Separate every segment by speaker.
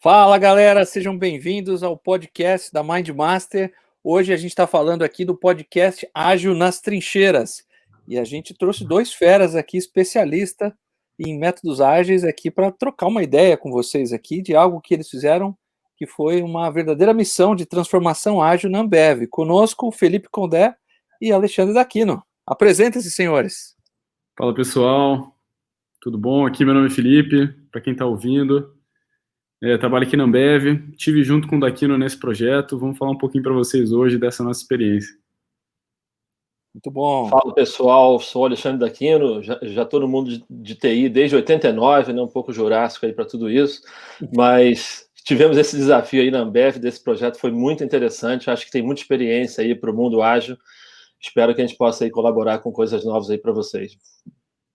Speaker 1: Fala galera, sejam bem-vindos ao podcast da MindMaster. Hoje a gente está falando aqui do podcast Ágil nas Trincheiras. E a gente trouxe dois feras aqui, especialistas em métodos ágeis, aqui para trocar uma ideia com vocês aqui de algo que eles fizeram, que foi uma verdadeira missão de transformação ágil na Ambev. Conosco, Felipe Condé e Alexandre Daquino. Apresentem-se, senhores.
Speaker 2: Fala pessoal, tudo bom? Aqui meu nome é Felipe, para quem está ouvindo. Trabalho aqui na Ambev, estive junto com o Daquino nesse projeto. Vamos falar um pouquinho para vocês hoje dessa nossa experiência.
Speaker 1: Muito bom.
Speaker 3: Fala pessoal, sou o Alexandre Daquino, já estou no mundo de TI desde 89, né, um pouco jurássico aí para tudo isso, mas tivemos esse desafio aí na Ambev, desse projeto, foi muito interessante, acho que tem muita experiência aí para o mundo ágil, espero que a gente possa aí colaborar com coisas novas aí para vocês.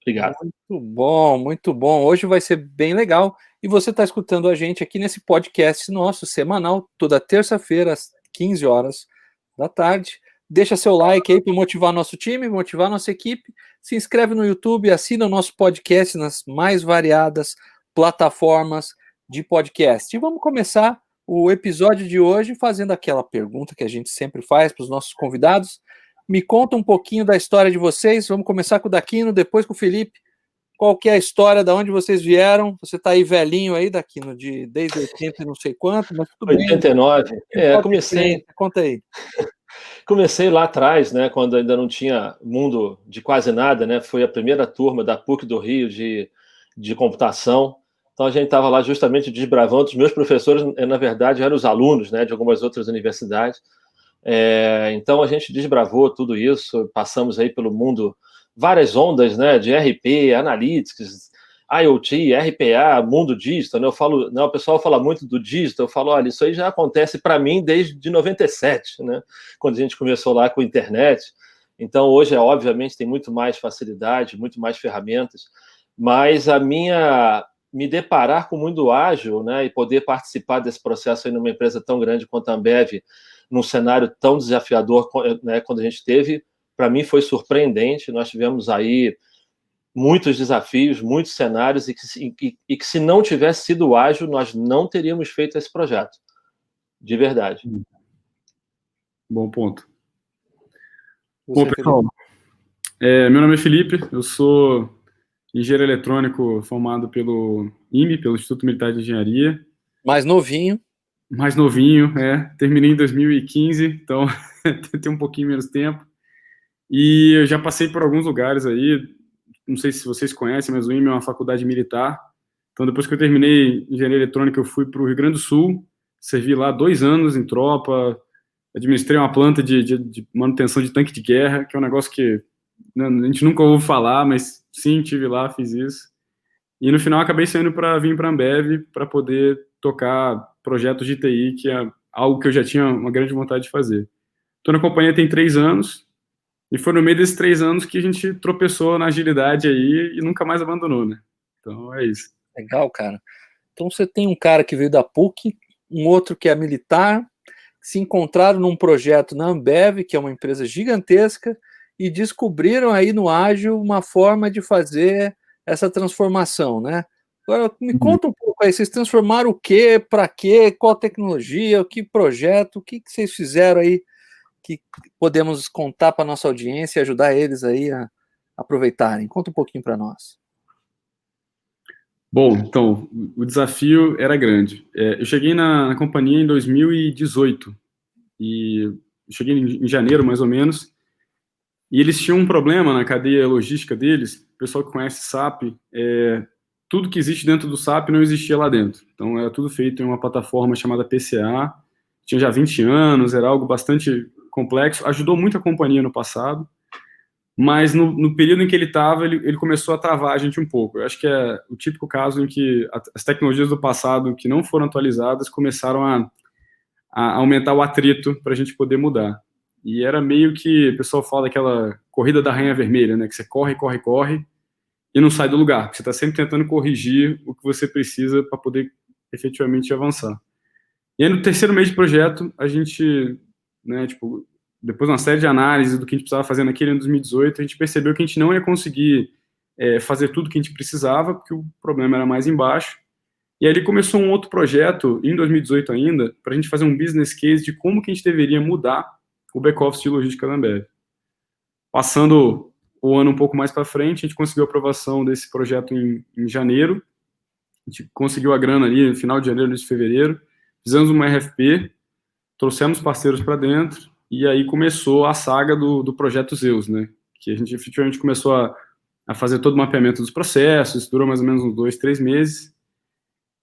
Speaker 3: Obrigado.
Speaker 1: Muito bom, muito bom. Hoje vai ser bem legal. E você está escutando a gente aqui nesse podcast nosso, semanal, toda terça-feira, às 15 horas da tarde. Deixa seu like aí para motivar nosso time, motivar nossa equipe. Se inscreve no YouTube, assina o nosso podcast nas mais variadas plataformas de podcast. E vamos começar o episódio de hoje fazendo aquela pergunta que a gente sempre faz para os nossos convidados. Me conta um pouquinho da história de vocês. Vamos começar com o Daquino, depois com o Felipe. Qual que é a história, de onde vocês vieram? Você está aí velhinho aí, Daquino, desde 80 e não sei quanto, mas tudo
Speaker 3: 89.
Speaker 1: bem.
Speaker 3: Comecei.
Speaker 1: Conta aí.
Speaker 3: Comecei lá atrás, né, quando ainda não tinha mundo de quase nada, né? Foi a primeira turma da PUC do Rio de computação. Então a gente estava lá justamente desbravando. Os meus professores, na verdade, eram os alunos, né, de algumas outras universidades. Então a gente desbravou tudo isso, passamos aí pelo mundo, várias ondas, né, de RP, Analytics, IoT, RPA, mundo digital, né? Eu falo, né, o pessoal fala muito do digital, eu falo, olha, isso aí já acontece para mim desde 97, né, quando a gente começou lá com a internet. Então hoje, obviamente, tem muito mais facilidade, muito mais ferramentas, mas me deparar com o mundo ágil, né, e poder participar desse processo aí numa empresa tão grande quanto a Ambev, num cenário tão desafiador, né, quando a gente teve, para mim foi surpreendente. Nós tivemos aí muitos desafios, muitos cenários, e que se não tivesse sido ágil, nós não teríamos feito esse projeto, de verdade.
Speaker 2: Bom ponto. Bom, pessoal, meu nome é Felipe, eu sou engenheiro eletrônico formado pelo IME, pelo Instituto Militar de Engenharia.
Speaker 1: Mais novinho,
Speaker 2: terminei em 2015, então tem um pouquinho menos tempo. E eu já passei por alguns lugares aí, não sei se vocês conhecem, mas o IME é uma faculdade militar. Então, depois que eu terminei engenharia eletrônica, eu fui para o Rio Grande do Sul, servi lá 2 anos em tropa, administrei uma planta de manutenção de tanque de guerra, que é um negócio que, né, a gente nunca ouve falar, mas sim, estive lá, fiz isso. E no final acabei saindo para vir para a Ambev para poder tocar projetos de TI, que é algo que eu já tinha uma grande vontade de fazer. Estou na companhia tem 3 anos, e foi no meio desses 3 anos que a gente tropeçou na agilidade aí e nunca mais abandonou, né? Então é isso.
Speaker 1: Legal, cara. Então você tem um cara que veio da PUC, um outro que é militar, se encontraram num projeto na Ambev, que é uma empresa gigantesca, e descobriram aí no Ágil uma forma de fazer essa transformação, né? Agora, me conta um pouco aí, vocês transformaram o quê, para quê, qual tecnologia, que projeto, o que vocês fizeram aí que podemos contar para a nossa audiência e ajudar eles aí a aproveitarem? Conta um pouquinho para nós.
Speaker 2: Bom, então, o desafio era grande. Eu cheguei na companhia em 2018, e eu cheguei em janeiro, mais ou menos, e eles tinham um problema na cadeia logística deles. O pessoal que conhece SAP, tudo que existe dentro do SAP não existia lá dentro. Então, era tudo feito em uma plataforma chamada PCA, tinha já 20 anos, era algo bastante complexo, ajudou muito a companhia no passado, mas no período em que ele estava, ele começou a travar a gente um pouco. Eu acho que é o típico caso em que as tecnologias do passado que não foram atualizadas começaram a aumentar o atrito para a gente poder mudar. E era meio que, o pessoal fala daquela corrida da rainha vermelha, né? Que você corre, corre, corre e não sai do lugar, porque você está sempre tentando corrigir o que você precisa para poder efetivamente avançar. E aí, no terceiro mês de projeto, a gente, né, depois de uma série de análises do que a gente precisava fazer naquele ano de 2018, a gente percebeu que a gente não ia conseguir fazer tudo que a gente precisava, porque o problema era mais embaixo. E aí ele começou um outro projeto, em 2018 ainda, para a gente fazer um business case de como que a gente deveria mudar o back-office de logística da Ambev. Passando o ano um pouco mais para frente, a gente conseguiu a aprovação desse projeto em janeiro, a gente conseguiu a grana ali no final de janeiro, início de fevereiro, fizemos uma RFP, trouxemos parceiros para dentro, e aí começou a saga do projeto Zeus, né? Que a gente efetivamente começou a fazer todo o mapeamento dos processos, durou mais ou menos uns 2, 3 meses,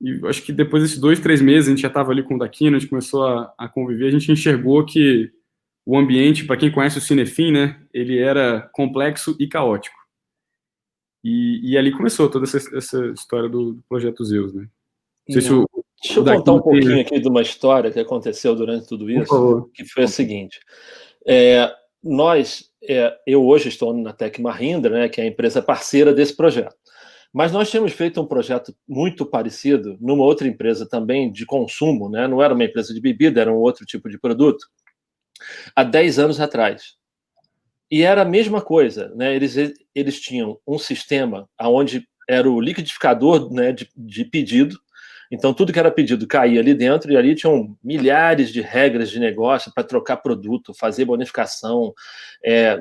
Speaker 2: e acho que depois desses 2, 3 meses a gente já estava ali com o Daquino, a gente começou a conviver, a gente enxergou que o ambiente, para quem conhece o Cinefin, né, ele era complexo e caótico. E ali começou toda essa história do projeto Zeus, né? Não sei se
Speaker 3: Deixa eu contar um pouquinho aqui de uma história que aconteceu durante tudo isso, que foi a seguinte. Eu hoje estou na Tec Mahindra, né, que é a empresa parceira desse projeto. Mas nós tínhamos feito um projeto muito parecido numa outra empresa também de consumo, né? Não era uma empresa de bebida, era um outro tipo de produto, há 10 anos atrás. E era a mesma coisa, né? Eles tinham um sistema onde era o liquidificador, né, de pedido. Então, tudo que era pedido caía ali dentro, e ali tinham milhares de regras de negócio para trocar produto, fazer bonificação,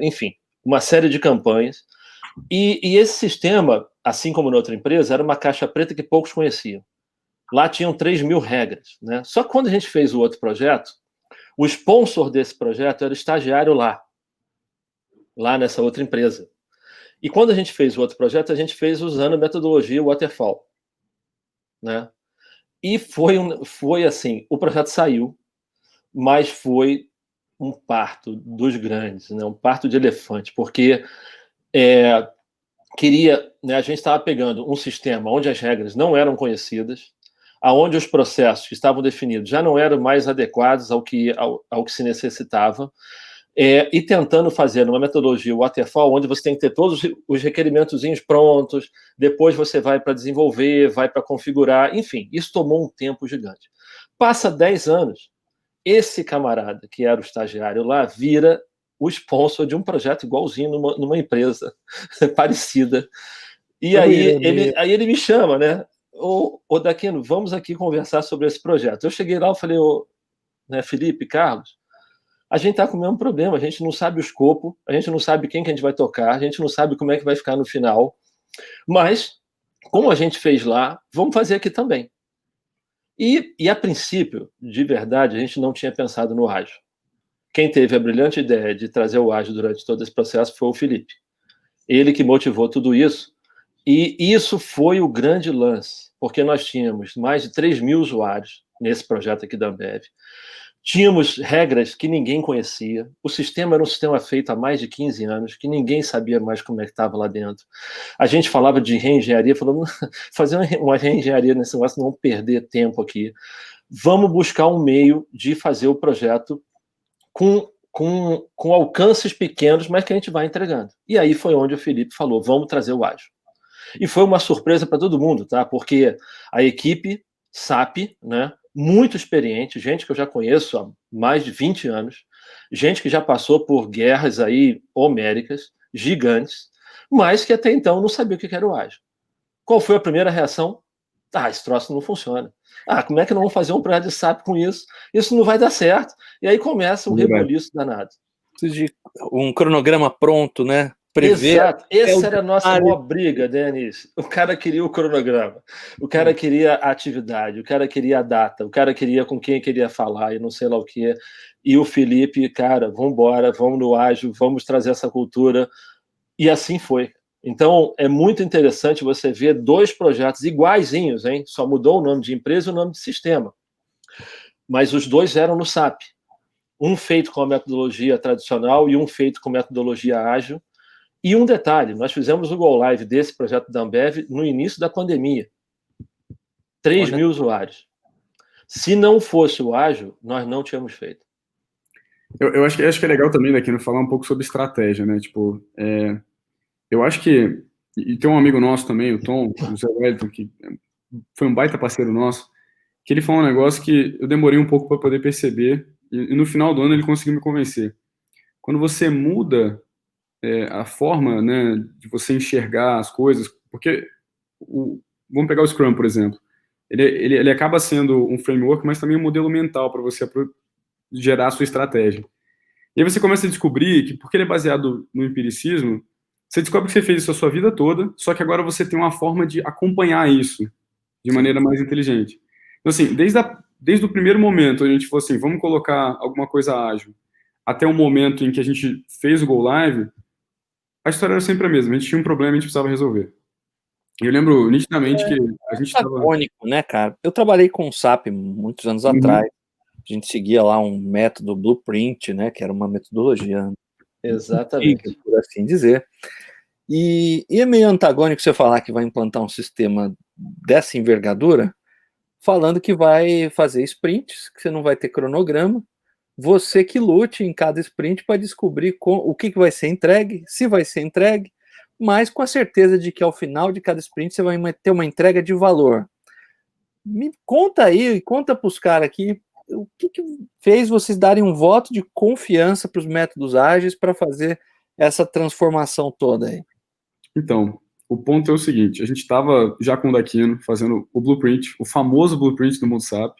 Speaker 3: enfim, uma série de campanhas. E esse sistema, assim como na outra empresa, era uma caixa preta que poucos conheciam. Lá tinham 3.000 regras, né? Só que quando a gente fez o outro projeto, o sponsor desse projeto era estagiário lá nessa outra empresa. E quando a gente fez o outro projeto, a gente fez usando a metodologia Waterfall, né? E foi assim, o projeto saiu, mas foi um parto dos grandes, né? Um parto de elefante, porque né, a gente estava pegando um sistema onde as regras não eram conhecidas, aonde os processos que estavam definidos já não eram mais adequados ao que se necessitava, e tentando fazer uma metodologia waterfall, onde você tem que ter todos os requerimentozinhos prontos, depois você vai para desenvolver, vai para configurar, enfim, isso tomou um tempo gigante. Passa 10 anos, esse camarada, que era o estagiário lá, vira o sponsor de um projeto igualzinho numa empresa parecida. E aí ele me chama, né? Ô Daquino, vamos aqui conversar sobre esse projeto. Eu cheguei lá e falei, né, Felipe, Carlos, a gente está com o mesmo problema, a gente não sabe o escopo, a gente não sabe quem que a gente vai tocar, a gente não sabe como é que vai ficar no final, mas, como a gente fez lá, vamos fazer aqui também. E a princípio, de verdade, a gente não tinha pensado no ágil. Quem teve a brilhante ideia de trazer o ágil durante todo esse processo foi o Felipe. Ele que motivou tudo isso, e isso foi o grande lance, porque nós tínhamos mais de 3.000 usuários nesse projeto aqui da Ambev. Tínhamos regras que ninguém conhecia. O sistema era um sistema feito há mais de 15 anos, que ninguém sabia mais como é que estava lá dentro. A gente falava de reengenharia, falando, fazer uma reengenharia nesse negócio, não perder tempo aqui. Vamos buscar um meio de fazer o projeto com alcances pequenos, mas que a gente vai entregando. E aí foi onde o Felipe falou, vamos trazer o ágil. E foi uma surpresa para todo mundo, tá? Porque a equipe SAP, né, muito experiente, gente que eu já conheço há mais de 20 anos, gente que já passou por guerras aí homéricas, gigantes, mas que até então não sabia o que era o ágil. Qual foi a primeira reação? Esse troço não funciona. Como é que não vamos fazer um projeto de SAP com isso? Isso não vai dar certo. E aí começa um reboliço danado.
Speaker 1: De um cronograma pronto, né? Prever.
Speaker 3: Exato. Essa era a nossa maior briga, Denis. O cara queria o cronograma, o cara queria a atividade, o cara queria a data, o cara queria com quem queria falar e não sei lá o quê. E o Felipe, cara, vamos embora, vamos no ágil, vamos trazer essa cultura. E assim foi. Então, é muito interessante você ver 2 projetos iguaizinhos, hein? Só mudou o nome de empresa e o nome de sistema. Mas os 2 eram no SAP. Um feito com a metodologia tradicional e um feito com metodologia ágil. E um detalhe, nós fizemos o Go Live desse projeto da Ambev no início da pandemia. 3.000 usuários. Se não fosse o ágil, nós não tínhamos feito.
Speaker 2: Eu acho que é legal também, Daquino, falar um pouco sobre estratégia, né? Tipo, eu acho que... E tem um amigo nosso também, o Tom, o Zé Wellington, que foi um baita parceiro nosso, que ele falou um negócio que eu demorei um pouco para poder perceber, e no final do ano ele conseguiu me convencer. Quando você muda a forma, né, de você enxergar as coisas, porque vamos pegar o Scrum, por exemplo. ele acaba sendo um framework, mas também um modelo mental para você gerar a sua estratégia. E aí você começa a descobrir que, porque ele é baseado no empiricismo, você descobre que você fez isso a sua vida toda, só que agora você tem uma forma de acompanhar isso de maneira mais inteligente. Então, assim, desde o primeiro momento, a gente falou assim, vamos colocar alguma coisa ágil, até o momento em que a gente fez o Go Live, a história era sempre a mesma. A gente tinha um problema e a gente precisava resolver. E eu lembro nitidamente que a gente estava...
Speaker 1: Antagônico, né, cara? Eu trabalhei com o SAP muitos anos atrás. A gente seguia lá um método Blueprint, né, que era uma metodologia
Speaker 3: Exatamente,
Speaker 1: por assim dizer. E é meio antagônico você falar que vai implantar um sistema dessa envergadura, falando que vai fazer sprints, que você não vai ter cronograma, você que lute em cada sprint para descobrir o que vai ser entregue, se vai ser entregue, mas com a certeza de que ao final de cada sprint você vai ter uma entrega de valor. Me conta aí, conta para os caras aqui, o que fez vocês darem um voto de confiança para os métodos ágeis para fazer essa transformação toda aí?
Speaker 2: Então, o ponto é o seguinte, a gente estava já com o Daquino fazendo o Blueprint, o famoso Blueprint do Mundo SAP,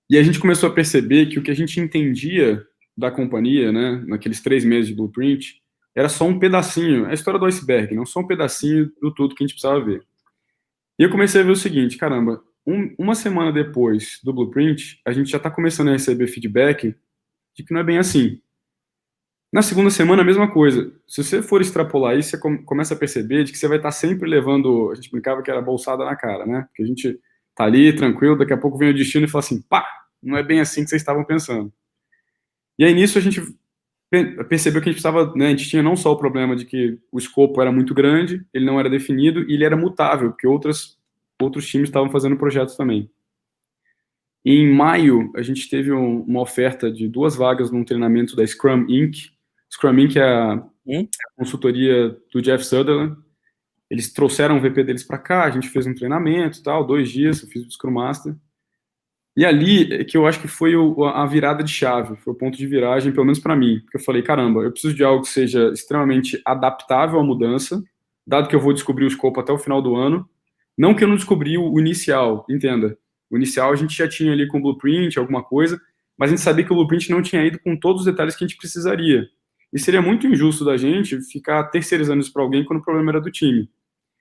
Speaker 2: e a gente começou a perceber que o que a gente entendia da companhia, né, naqueles 3 meses de Blueprint, era só um pedacinho, é a história do iceberg, não só um pedacinho do tudo que a gente precisava ver. E eu comecei a ver o seguinte, caramba, uma semana depois do Blueprint, a gente já está começando a receber feedback de que não é bem assim. Na segunda semana, a mesma coisa. Se você for extrapolar isso, você começa a perceber de que você vai estar sempre levando, a gente brincava que era bolsada na cara, né? Porque a gente tá ali, tranquilo, daqui a pouco vem o destino e fala assim, pá, não é bem assim que vocês estavam pensando. E aí nisso a gente percebeu que a gente precisava, né, a gente tinha não só o problema de que o escopo era muito grande, ele não era definido e ele era mutável, porque outros times estavam fazendo projetos também. E em maio, a gente teve uma oferta de 2 vagas num treinamento da Scrum Inc. Scrum Inc. é a consultoria do Jeff Sutherland. Eles trouxeram o VP deles para cá, a gente fez um treinamento e tal, 2 dias, eu fiz o Scrum Master. E ali é que eu acho que foi a virada de chave, foi o ponto de viragem, pelo menos para mim. Porque eu falei, caramba, eu preciso de algo que seja extremamente adaptável à mudança, dado que eu vou descobrir o escopo até o final do ano. Não que eu não descobri o inicial, entenda. O inicial a gente já tinha ali com o Blueprint, alguma coisa, mas a gente sabia que o Blueprint não tinha ido com todos os detalhes que a gente precisaria. E seria muito injusto da gente ficar terceirizando isso para alguém quando o problema era do time.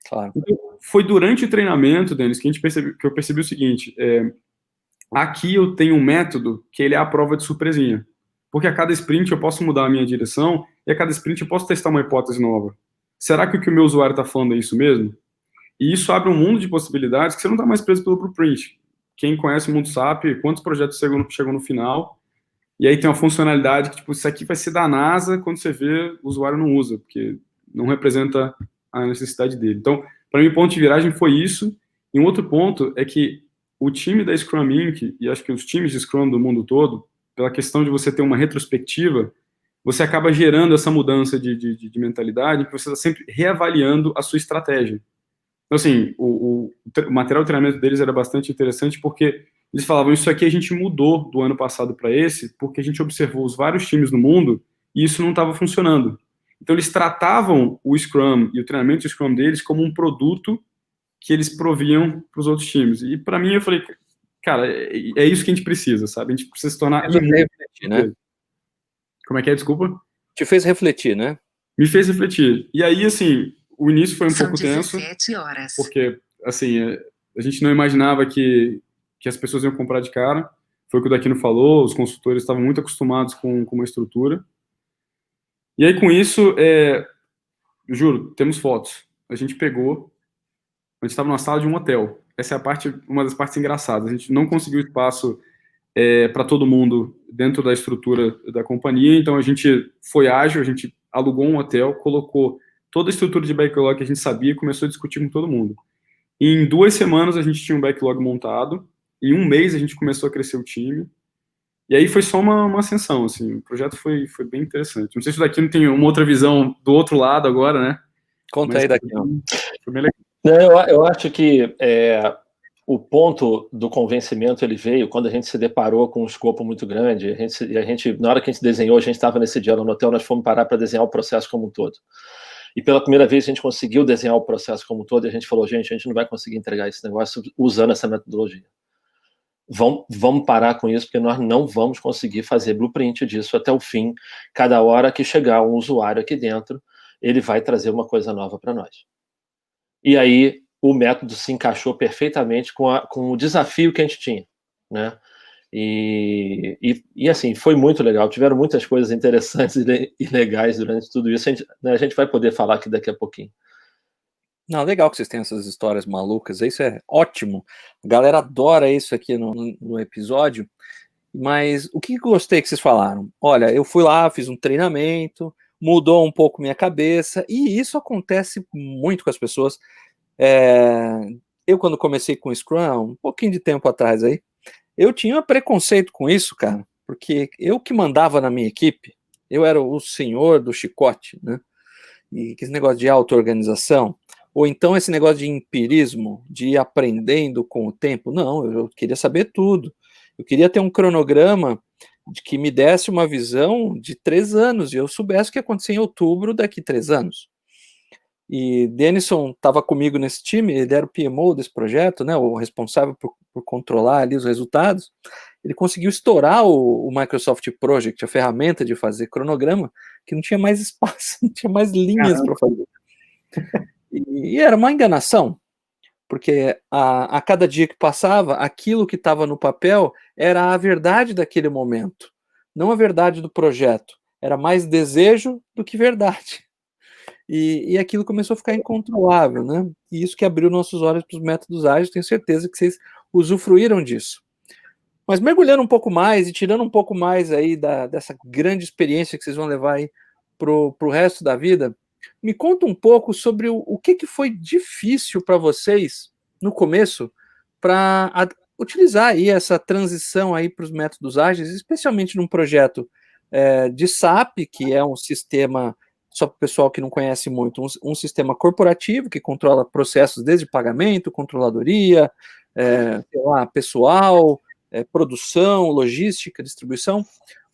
Speaker 1: Claro.
Speaker 2: Então, foi durante o treinamento, Denis, que eu percebi o seguinte, aqui eu tenho um método que ele é a prova de surpresinha. Porque a cada sprint eu posso mudar a minha direção e a cada sprint eu posso testar uma hipótese nova. Será que o que o meu usuário está falando é isso mesmo? E isso abre um mundo de possibilidades que você não está mais preso pelo Blueprint. Quem conhece o mundo SAP, quantos projetos chegam no final, e aí tem uma funcionalidade que, tipo, isso aqui vai ser da NASA, quando você vê, o usuário não usa, porque não representa a necessidade dele. Então, para mim, o ponto de viragem foi isso. E um outro ponto é que o time da Scrum Inc., e acho que os times de Scrum do mundo todo, pela questão de você ter uma retrospectiva, você acaba gerando essa mudança de mentalidade, que você está sempre reavaliando a sua estratégia. Então, assim, o material de treinamento deles era bastante interessante porque eles falavam, isso aqui a gente mudou do ano passado para esse, porque a gente observou os vários times no mundo e isso não estava funcionando. Então, eles tratavam o Scrum e o treinamento do Scrum deles como um produto que eles proviam para os outros times. E, para mim, eu falei, cara, é isso que a gente precisa, sabe? A gente precisa se tornar...
Speaker 1: refletir, né?
Speaker 2: Como é que é? Desculpa?
Speaker 1: Te fez refletir, né?
Speaker 2: Me fez refletir. E aí, assim, o início foi um pouco tenso,
Speaker 4: 17 horas.
Speaker 2: porque, assim, a gente não imaginava que as pessoas iam comprar de cara. Foi o que o Daquino falou, os consultores estavam muito acostumados com uma estrutura. E aí, com isso, juro, temos fotos. A gente pegou, a gente estava numa sala de um hotel. Essa é uma das partes engraçadas. A gente não conseguiu espaço para todo mundo dentro da estrutura da companhia, então a gente foi ágil, a gente alugou um hotel, colocou toda a estrutura de backlog que a gente sabia e começou a discutir com todo mundo. E em 2 semanas a gente tinha um backlog montado, em 1 mês a gente começou a crescer o time, e aí foi só uma ascensão, assim, o projeto foi bem interessante. Não sei se daqui não tem uma outra visão do outro lado agora, né?
Speaker 1: Conta aí daqui.
Speaker 2: Foi bem legal.
Speaker 3: Eu acho que o ponto do convencimento ele veio quando a gente se deparou com um escopo muito grande. A gente, na hora que a gente desenhou, a gente estava nesse dia no hotel, nós fomos parar para desenhar o processo como um todo. e pela primeira vez a gente conseguiu desenhar o processo como um todo, e a gente falou, gente, a gente não vai conseguir entregar esse negócio usando essa metodologia. Vamos parar com isso, porque nós não vamos conseguir fazer blueprint disso até o fim. Cada hora que chegar um usuário aqui dentro, ele vai trazer uma coisa nova para nós. E aí o método se encaixou perfeitamente com o desafio que a gente tinha, né? E assim, foi muito legal. Tiveram muitas coisas interessantes e legais durante tudo isso. A gente vai poder falar aqui daqui a pouquinho.
Speaker 1: Não, legal que vocês tenham essas histórias malucas, isso é ótimo. A galera adora isso aqui no episódio. Mas o que eu gostei que vocês falaram? Olha, eu fui lá, fiz um treinamento, mudou um pouco minha cabeça, e isso acontece muito com as pessoas. Eu, quando comecei com o Scrum, um pouquinho de tempo atrás aí, eu tinha preconceito com isso, cara, porque eu que mandava na minha equipe, eu era o senhor do chicote, né? E esse negócio de auto-organização, ou então esse negócio de empirismo, de ir aprendendo com o tempo. Não, eu queria saber tudo. Eu queria ter um cronograma que me desse uma visão de 3 anos, e eu soubesse o que ia acontecer em outubro daqui 3 anos. E Denison estava comigo nesse time, ele era o PMO desse projeto, né, o responsável por controlar ali os resultados. Ele conseguiu estourar o Microsoft Project, a ferramenta de fazer cronograma, que não tinha mais espaço, não tinha mais linhas para fazer. E era uma enganação, porque a cada dia que passava, aquilo que estava no papel era a verdade daquele momento, não a verdade do projeto. Era mais desejo do que verdade. E aquilo começou a ficar incontrolável, né? E isso que abriu nossos olhos para os métodos ágeis, tenho certeza que vocês usufruíram disso. Mas mergulhando um pouco mais e tirando um pouco mais aí dessa grande experiência que vocês vão levar aí pro resto da vida, me conta um pouco sobre o que foi difícil para vocês no começo para utilizar aí essa transição aí para os métodos ágeis, especialmente num projeto de SAP, que é um sistema, só para o pessoal que não conhece muito, um sistema corporativo que controla processos desde pagamento, controladoria, sei lá, pessoal, produção, logística, distribuição.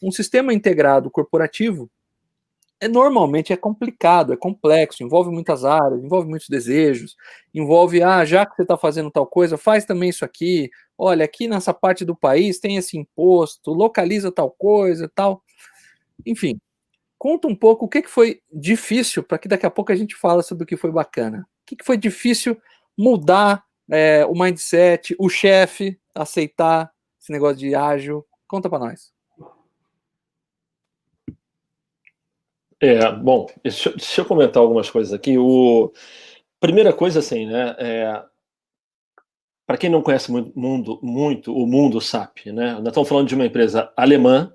Speaker 1: Um sistema integrado corporativo normalmente é complicado, é complexo, envolve muitas áreas, envolve muitos desejos, envolve, já que você está fazendo tal coisa, faz também isso aqui, olha, aqui nessa parte do país tem esse imposto, localiza tal coisa, tal. Enfim, conta um pouco o que foi difícil, para que daqui a pouco a gente fala sobre o que foi bacana. O que foi difícil mudar o mindset, o chefe aceitar esse negócio de ágil? Conta para nós.
Speaker 3: Bom, deixa eu comentar algumas coisas aqui. Primeira coisa, assim, né? Para quem não conhece muito o mundo SAP, né? Nós estamos falando de uma empresa alemã,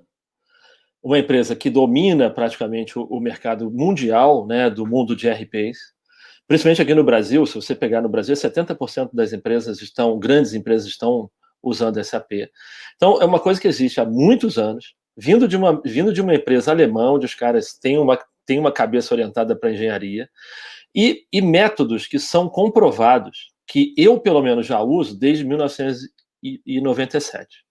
Speaker 3: uma empresa que domina praticamente o mercado mundial, né, do mundo de RPs. Principalmente aqui no Brasil, se você pegar no Brasil, 70% das empresas grandes empresas estão usando SAP. Então, é uma coisa que existe há muitos anos, vindo de uma empresa alemã, onde os caras têm uma cabeça orientada para engenharia, e métodos que são comprovados, que eu, pelo menos, já uso desde 1997.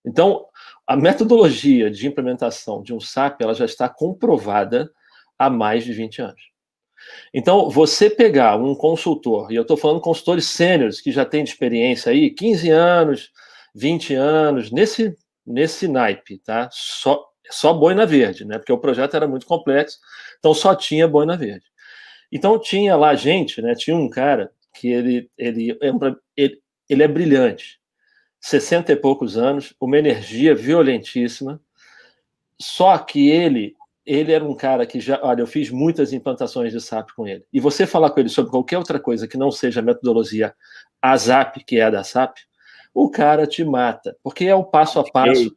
Speaker 3: Então, a metodologia de implementação de um SAP, ela já está comprovada há mais de 20 anos. Então, você pegar um consultor, e eu estou falando consultores sêniores que já têm de experiência aí, 15 anos, 20 anos, nesse naipe, tá? Só boina verde, né? Porque o projeto era muito complexo, então só tinha boina verde. Então, tinha lá gente, né? Tinha um cara que ele é brilhante, 60 e poucos anos, uma energia violentíssima, só que ele era um cara que olha, eu fiz muitas implantações de SAP com ele. E você falar com ele sobre qualquer outra coisa que não seja a metodologia ASAP, que é a da SAP, o cara te mata, porque é o passo a passo.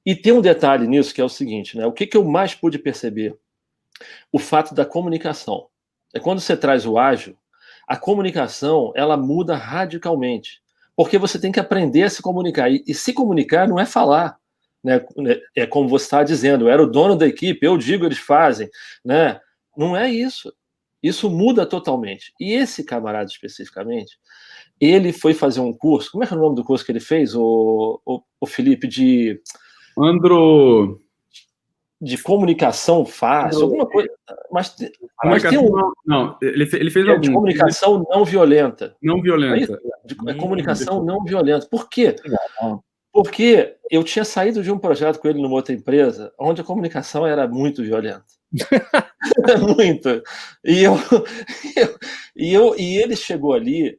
Speaker 3: E tem um detalhe nisso que é o seguinte, né? O que eu mais pude perceber? O fato da comunicação. Quando você traz o ágil, a comunicação, ela muda radicalmente, porque você tem que aprender a se comunicar. E se comunicar não é falar, né? É como você está dizendo, eu era o dono da equipe, eu digo, eles fazem, né? Não é isso. Isso muda totalmente. E esse camarada especificamente, ele foi fazer um curso. Como é que é o nome do curso que ele fez, o Felipe, de... de comunicação fácil, alguma coisa, mas tem
Speaker 2: não, ele fez
Speaker 3: algum de comunicação não violenta.
Speaker 2: Não violenta.
Speaker 3: É comunicação não violenta. Por quê? Porque eu tinha saído de um projeto com ele numa outra empresa, onde a comunicação era muito violenta. Muito. E ele chegou ali,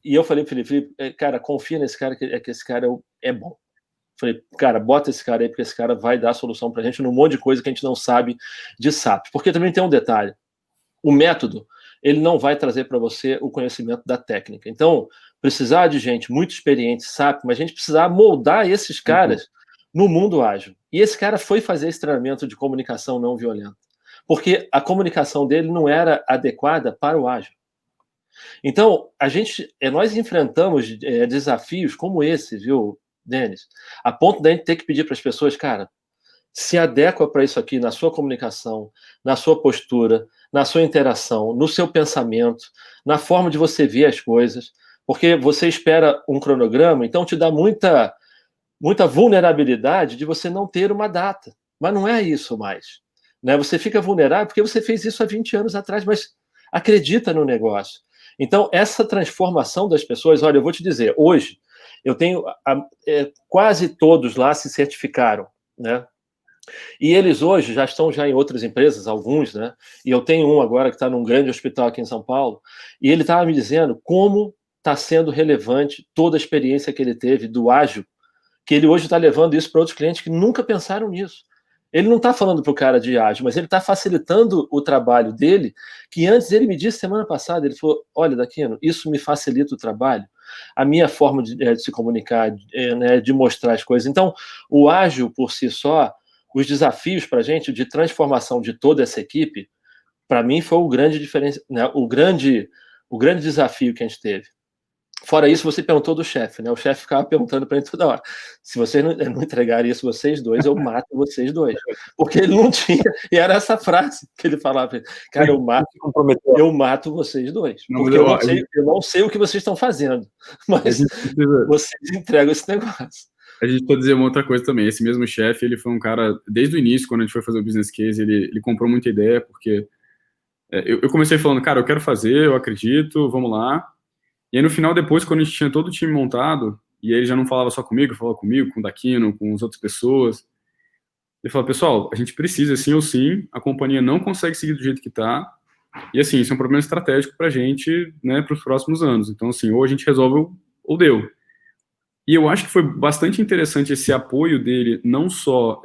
Speaker 3: e eu falei para ele, Felipe, cara, confia nesse cara, que esse cara é bom. Falei, cara, bota esse cara aí, porque esse cara vai dar solução pra gente num monte de coisa que a gente não sabe de SAP. Porque também tem um detalhe, o método, ele não vai trazer para você o conhecimento da técnica. Então, precisar de gente muito experiente, SAP, mas a gente precisar moldar esses caras no mundo ágil. E esse cara foi fazer esse treinamento de comunicação não violenta, porque a comunicação dele não era adequada para o ágil. Então, nós enfrentamos desafios como esse, viu, Denis? A ponto da gente ter que pedir para as pessoas, cara, se adequa para isso aqui na sua comunicação, na sua postura, na sua interação, no seu pensamento, na forma de você ver as coisas, porque você espera um cronograma, então te dá muita vulnerabilidade de você não ter uma data. Mas não é isso mais. Né? Você fica vulnerável porque você fez isso há 20 anos atrás, mas acredita no negócio. Então, essa transformação das pessoas, olha, eu vou te dizer, hoje, eu tenho quase todos lá se certificaram, né? E eles hoje já estão em outras empresas, alguns, né? E eu tenho um agora que está num grande hospital aqui em São Paulo, e ele estava me dizendo como está sendo relevante toda a experiência que ele teve do ágil, que ele hoje está levando isso para outros clientes que nunca pensaram nisso. Ele não está falando para o cara de ágil, mas ele está facilitando o trabalho dele, que antes ele me disse semana passada, ele falou, olha, Daquino, isso me facilita o trabalho, a minha forma de se comunicar, né, de mostrar as coisas. Então, o ágil por si só, os desafios para a gente de transformação de toda essa equipe, para mim foi o grande diferença, né, o grande desafio que a gente teve. Fora isso, você perguntou do chefe, né? O chefe ficava perguntando para ele toda hora, se vocês não entregarem isso vocês dois, eu mato vocês dois. Porque ele não tinha, e era essa frase que ele falava, cara, eu mato vocês dois, porque eu não sei o que vocês estão fazendo, mas vocês entregam esse negócio.
Speaker 2: A gente pode dizer uma outra coisa também, esse mesmo chefe, ele foi um cara, desde o início, quando a gente foi fazer o business case, ele comprou muita ideia, porque eu comecei falando, cara, eu quero fazer, eu acredito, vamos lá. E aí, no final, depois, quando a gente tinha todo o time montado, e ele já não falava só comigo, falava comigo, com o Daquino, com as outras pessoas, ele falou, pessoal, a gente precisa, sim ou sim, a companhia não consegue seguir do jeito que está, e assim, isso é um problema estratégico para a gente, né, para os próximos anos. Então, assim, ou a gente resolve ou deu. E eu acho que foi bastante interessante esse apoio dele, não só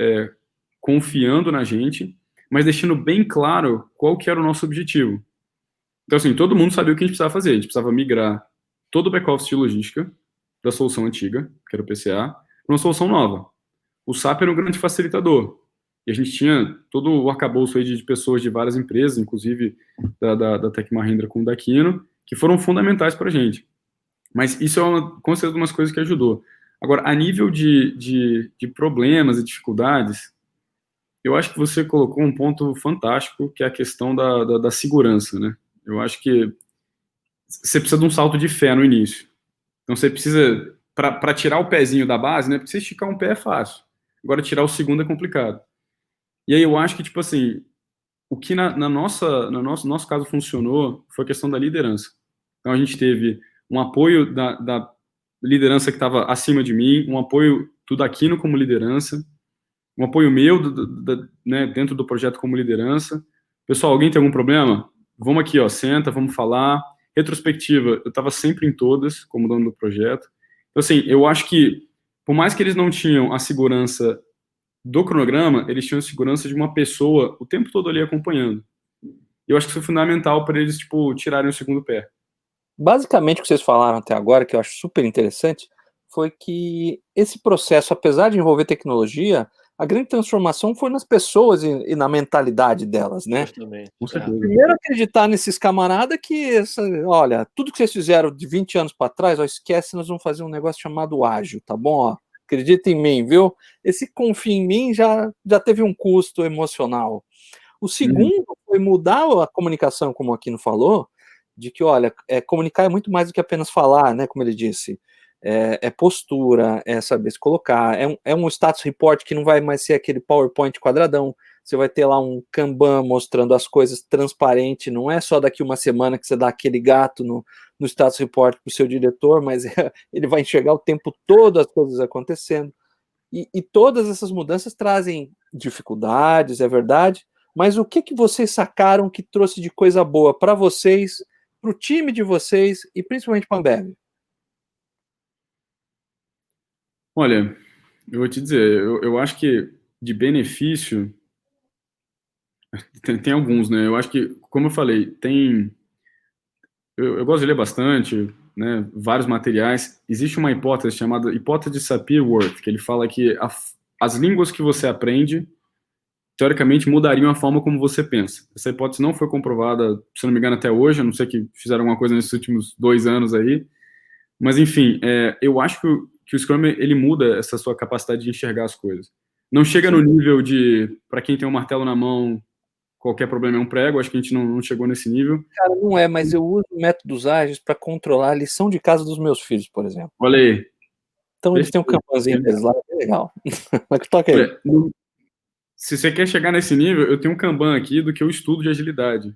Speaker 2: confiando na gente, mas deixando bem claro qual que era o nosso objetivo. Então, assim, todo mundo sabia o que a gente precisava fazer. A gente precisava migrar todo o back-office de logística da solução antiga, que era o PCA, para uma solução nova. O SAP era um grande facilitador. E a gente tinha todo o arcabouço aí de pessoas de várias empresas, inclusive da Tech Mahindra com o Daquino, que foram fundamentais para a gente. Mas isso com certeza, umas coisas que ajudou. Agora, a nível de problemas e dificuldades, eu acho que você colocou um ponto fantástico, que é a questão da segurança, né? Eu acho que você precisa de um salto de fé no início. Então, você precisa, para tirar o pezinho da base, né? Porque você esticar um pé é fácil. Agora, tirar o segundo é complicado. E aí, eu acho que, tipo assim, o que no nosso caso funcionou foi a questão da liderança. Então, a gente teve um apoio da liderança que estava acima de mim, um apoio do Daquino como liderança, um apoio meu né, dentro do projeto como liderança. Pessoal, alguém tem algum problema? Vamos aqui, ó, senta, vamos falar. Retrospectiva, eu estava sempre em todas, como dono do projeto. Então, assim, eu acho que, por mais que eles não tinham a segurança do cronograma, eles tinham a segurança de uma pessoa o tempo todo ali acompanhando. E eu acho que isso foi fundamental para eles, tipo, tirarem o segundo pé.
Speaker 1: Basicamente, o que vocês falaram até agora, que eu acho super interessante, foi que esse processo, apesar de envolver tecnologia, a grande transformação foi nas pessoas e na mentalidade delas, né?
Speaker 3: Justamente.
Speaker 1: Primeiro, acreditar nesses camaradas que, olha, tudo que vocês fizeram de 20 anos para trás, ó, esquece, nós vamos fazer um negócio chamado ágil, tá bom? Ó, acredita em mim, viu? Esse confia em mim já teve um custo emocional. O segundo foi mudar a comunicação, como o Aquino falou, de que, olha, comunicar é muito mais do que apenas falar, né? Como ele disse. é postura, é saber se colocar, é um status report que não vai mais ser aquele PowerPoint quadradão, você vai ter lá um Kanban mostrando as coisas transparente, não é só daqui uma semana que você dá aquele gato no status report para o seu diretor, mas ele vai enxergar o tempo todo as coisas acontecendo. E todas essas mudanças trazem dificuldades, é verdade, mas o que vocês sacaram que trouxe de coisa boa para vocês, para o time de vocês e principalmente para a Ambev?
Speaker 2: Olha, eu vou te dizer, eu acho que de benefício tem alguns, né? Eu acho que, como eu falei, eu gosto de ler bastante, né? Vários materiais. Existe uma hipótese chamada hipótese de Sapir-Whorf, que ele fala que as línguas que você aprende teoricamente mudariam a forma como você pensa. Essa hipótese não foi comprovada, se não me engano, até hoje, a não ser que fizeram alguma coisa nesses últimos 2 anos aí. Mas, enfim, eu acho que o Scrum, ele muda essa sua capacidade de enxergar as coisas. Não chega no nível de, para quem tem um martelo na mão, qualquer problema é um prego, acho que a gente não chegou nesse nível.
Speaker 1: Cara, não é, mas eu uso métodos ágeis para controlar a lição de casa dos meus filhos, por exemplo.
Speaker 2: Olha aí.
Speaker 1: Então eles têm um campanzinho deles lá, é legal. Mas que toca aí.
Speaker 2: Olha, se você quer chegar nesse nível, eu tenho um Kanban aqui do que eu estudo de agilidade.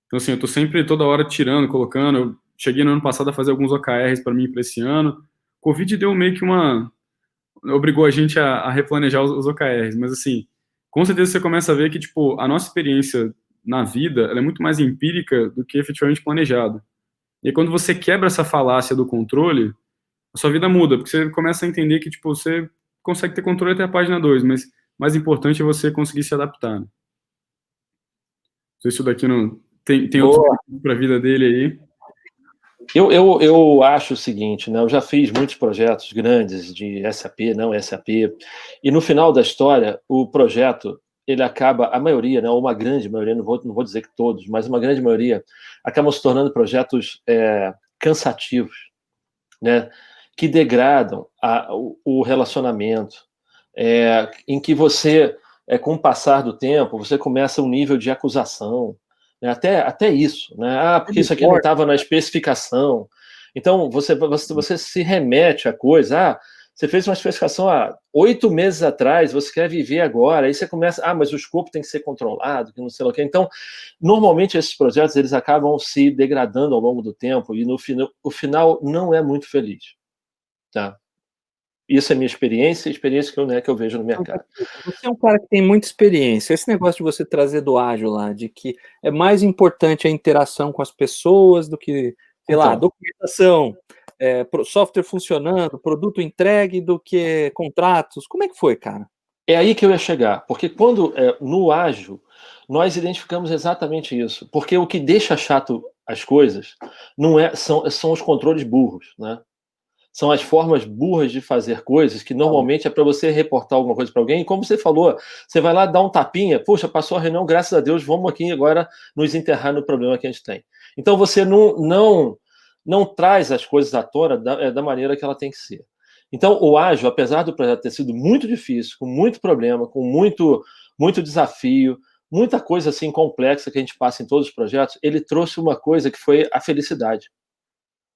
Speaker 2: Então, assim, eu tô sempre toda hora tirando, colocando. Eu cheguei no ano passado a fazer alguns OKRs para mim para esse ano. Covid deu meio que obrigou a gente a replanejar os OKRs, mas assim, com certeza você começa a ver que, tipo, a nossa experiência na vida, ela é muito mais empírica do que efetivamente planejada. E aí, quando você quebra essa falácia do controle, a sua vida muda, porque você começa a entender que, tipo, você consegue ter controle até a página 2, mas mais importante é você conseguir se adaptar, né? Não sei se isso daqui não tem outro para a vida dele aí.
Speaker 3: Eu acho o seguinte, né? Eu já fiz muitos projetos grandes de SAP, não SAP, e no final da história, o projeto, ele acaba, a maioria, né, ou uma grande maioria, não vou dizer que todos, mas uma grande maioria, acabam se tornando projetos cansativos, né? Que degradam o relacionamento, em que você, com o passar do tempo, você começa um nível de acusação, né? Até isso, né? Porque isso aqui não estava na especificação. Então, você se remete à coisa. Você fez uma especificação há 8 meses atrás, você quer viver agora. Aí você começa, mas o escopo tem que ser controlado, que não sei o quê. Então, normalmente esses projetos eles acabam se degradando ao longo do tempo e o final não é muito feliz, tá? Isso é minha experiência que eu vejo no mercado.
Speaker 1: Você é um cara que tem muita experiência. Esse negócio de você trazer do ágil lá, de que é mais importante a interação com as pessoas do que, sei lá, documentação, software funcionando, produto entregue, do que contratos. Como é que foi, cara?
Speaker 3: É aí que eu ia chegar, porque quando no ágil nós identificamos exatamente isso, porque o que deixa chato as coisas não são os controles burros, né? São as formas burras de fazer coisas que normalmente é para você reportar alguma coisa para alguém. E como você falou, você vai lá dar um tapinha, puxa, passou a reunião, graças a Deus, vamos aqui agora nos enterrar no problema que a gente tem. Então você não traz as coisas à tona da maneira que ela tem que ser. Então o ágil, apesar do projeto ter sido muito difícil, com muito problema, com muito desafio, muita coisa assim complexa que a gente passa em todos os projetos, ele trouxe uma coisa que foi a felicidade.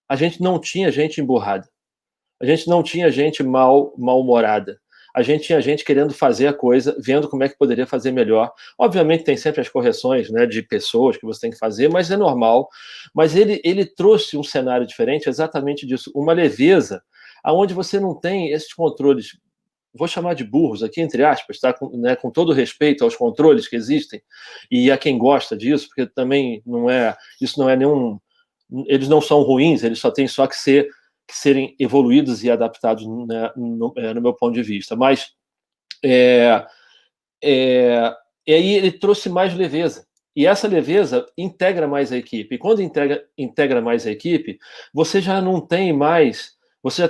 Speaker 3: A gente não tinha gente emburrada. A gente não tinha gente mal-humorada. A gente tinha gente querendo fazer a coisa, vendo como é que poderia fazer melhor. Obviamente tem sempre as correções, né, de pessoas que você tem que fazer, mas é normal. Mas ele trouxe um cenário diferente exatamente disso, uma leveza, onde você não tem esses controles, vou chamar de burros aqui, entre aspas, tá? Com todo respeito aos controles que existem, e a quem gosta disso, porque também isso não é nenhum... Eles não são ruins, eles só têm que serem evoluídos e adaptados, né, no meu ponto de vista. Mas e aí ele trouxe mais leveza. E essa leveza integra mais a equipe. E quando integra mais a equipe, você já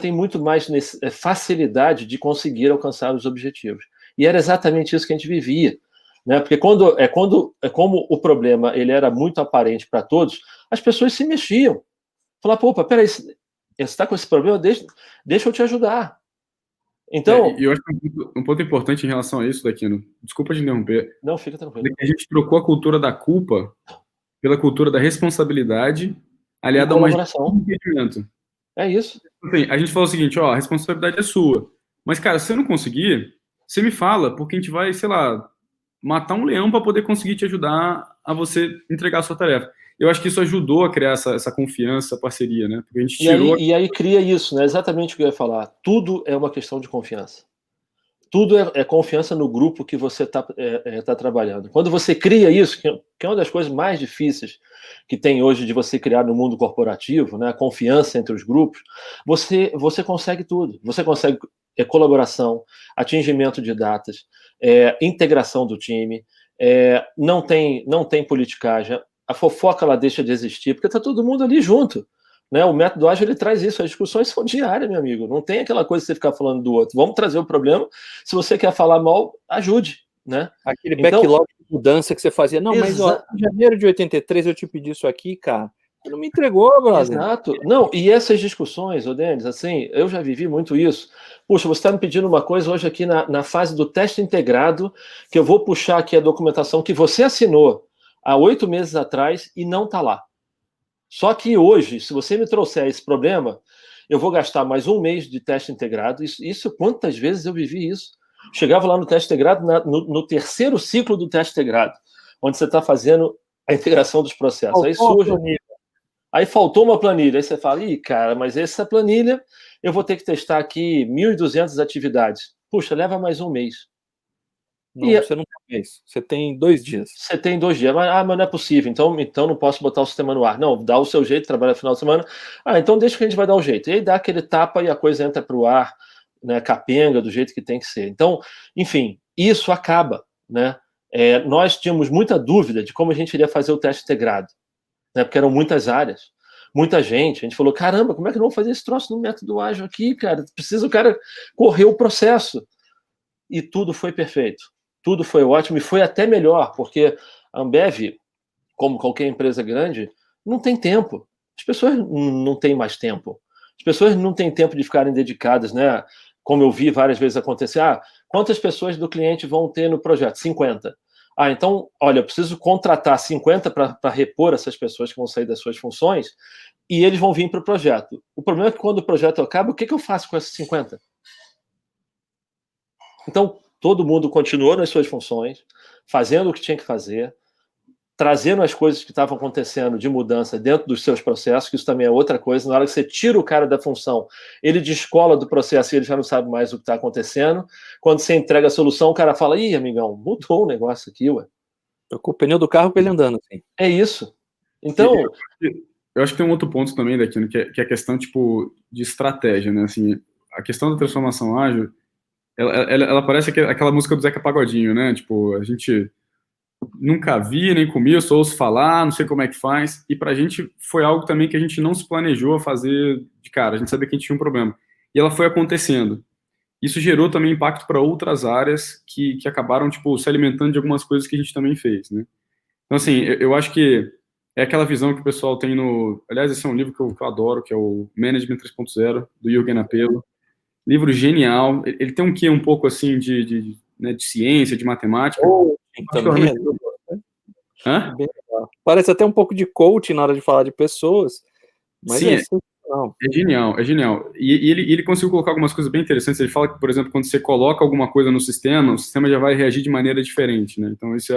Speaker 3: tem muito mais facilidade de conseguir alcançar os objetivos. E era exatamente isso que a gente vivia, né? Porque como o problema ele era muito aparente para todos, as pessoas se mexiam. Falaram, pô, peraí, você está com esse problema? Deixa eu te ajudar. Então...
Speaker 2: E eu acho que um ponto importante em relação a isso, Daquino, desculpa te interromper.
Speaker 3: Não, fica tranquilo.
Speaker 2: A gente trocou a cultura da culpa pela cultura da responsabilidade aliada a uma
Speaker 3: colaboração.
Speaker 2: impedimento.
Speaker 3: É isso.
Speaker 2: Assim, a gente falou o seguinte, ó, a responsabilidade é sua. Mas, cara, se você não conseguir, você me fala, porque a gente vai, sei lá, matar um leão para poder conseguir te ajudar a você entregar a sua tarefa. Eu acho que isso ajudou a criar essa confiança, essa parceria, né? Porque a gente tirou...
Speaker 3: E aí cria isso, né? Exatamente o que eu ia falar. Tudo é uma questão de confiança. Tudo é confiança no grupo que você tá trabalhando. Quando você cria isso, que é uma das coisas mais difíceis que tem hoje de você criar no mundo corporativo, né, a confiança entre os grupos, você consegue tudo. Você consegue colaboração, atingimento de datas, integração do time, não tem politicagem, a fofoca ela deixa de existir, porque está todo mundo ali junto. Né, o método ágil ele traz isso, as discussões são diárias, meu amigo. Não tem aquela coisa de você ficar falando do outro. Vamos trazer o problema. Se você quer falar mal, ajude. Né?
Speaker 1: Aquele backlog de mudança que você fazia. Não, mas ó, em janeiro de 83 eu te pedi isso aqui, cara. Você não me entregou, brother.
Speaker 3: Exato. Não, e essas discussões, ô Denis, assim, eu já vivi muito isso. Puxa, você está me pedindo uma coisa hoje aqui na fase do teste integrado, que eu vou puxar aqui a documentação que você assinou há 8 meses atrás e não está lá. Só que hoje, se você me trouxer esse problema, eu vou gastar mais 1 mês de teste integrado. Isso quantas vezes eu vivi isso? Chegava lá no teste integrado, no terceiro ciclo do teste integrado, onde você está fazendo a integração dos processos. Aí surge... Aí faltou uma planilha. Aí você fala, ih, cara, mas essa planilha eu vou ter que testar aqui 1.200 atividades. Puxa, leva mais 1 mês.
Speaker 1: Não, você não tem mês. Você tem 2 dias.
Speaker 3: Você tem 2 dias. Mas não é possível. Então não posso botar o sistema no ar. Não, dá o seu jeito, trabalha no final de semana. Então deixa que a gente vai dar o jeito. E aí dá aquele tapa e a coisa entra para o ar, né, capenga, do jeito que tem que ser. Então, enfim, isso acaba. Né? Nós tínhamos muita dúvida de como a gente iria fazer o teste integrado. Né, porque eram muitas áreas. Muita gente. A gente falou, caramba, como é que não vamos fazer esse troço no método ágil aqui, cara? Precisa o cara correr o processo. E tudo foi perfeito. Tudo foi ótimo e foi até melhor, porque a Ambev, como qualquer empresa grande, não tem tempo. As pessoas não têm mais tempo. As pessoas não têm tempo de ficarem dedicadas, né? Como eu vi várias vezes acontecer. Quantas pessoas do cliente vão ter no projeto? 50. Então, olha, eu preciso contratar 50 para repor essas pessoas que vão sair das suas funções e eles vão vir para o projeto. O problema é que quando o projeto acaba, o que eu faço com esses 50? Então, todo mundo continuou nas suas funções, fazendo o que tinha que fazer, trazendo as coisas que estavam acontecendo de mudança dentro dos seus processos, que isso também é outra coisa. Na hora que você tira o cara da função, ele descola do processo e ele já não sabe mais o que está acontecendo. Quando você entrega a solução, o cara fala, ih, amigão, mudou o negócio aqui, ué.
Speaker 1: Tô com o pneu do carro com ele andando, assim.
Speaker 3: É isso. Então...
Speaker 2: Eu acho que tem um outro ponto também, Daquino, que é a questão, tipo, de estratégia, né? Assim, a questão da transformação ágil, ela parece aquela música do Zeca Pagodinho, né? Tipo, a gente nunca vi, nem comi, só ouço falar, não sei como é que faz. E pra gente foi algo também que a gente não se planejou a fazer de cara. A gente sabia que a gente tinha um problema. E ela foi acontecendo. Isso gerou também impacto para outras áreas que acabaram, tipo, se alimentando de algumas coisas que a gente também fez, né? Então, assim, eu acho que é aquela visão que o pessoal tem no... Aliás, esse é um livro que eu adoro, que é o Management 3.0, do Jürgen Apelo. Livro genial. Ele tem um quê um pouco, assim, de ciência, de matemática.
Speaker 1: Também
Speaker 2: Hã?
Speaker 1: Parece até um pouco de coaching na hora de falar de pessoas. Mas
Speaker 2: sim,
Speaker 1: é
Speaker 2: genial, é genial. E ele conseguiu colocar algumas coisas bem interessantes. Ele fala que, por exemplo, quando você coloca alguma coisa no sistema, o sistema já vai reagir de maneira diferente, né? Então, isso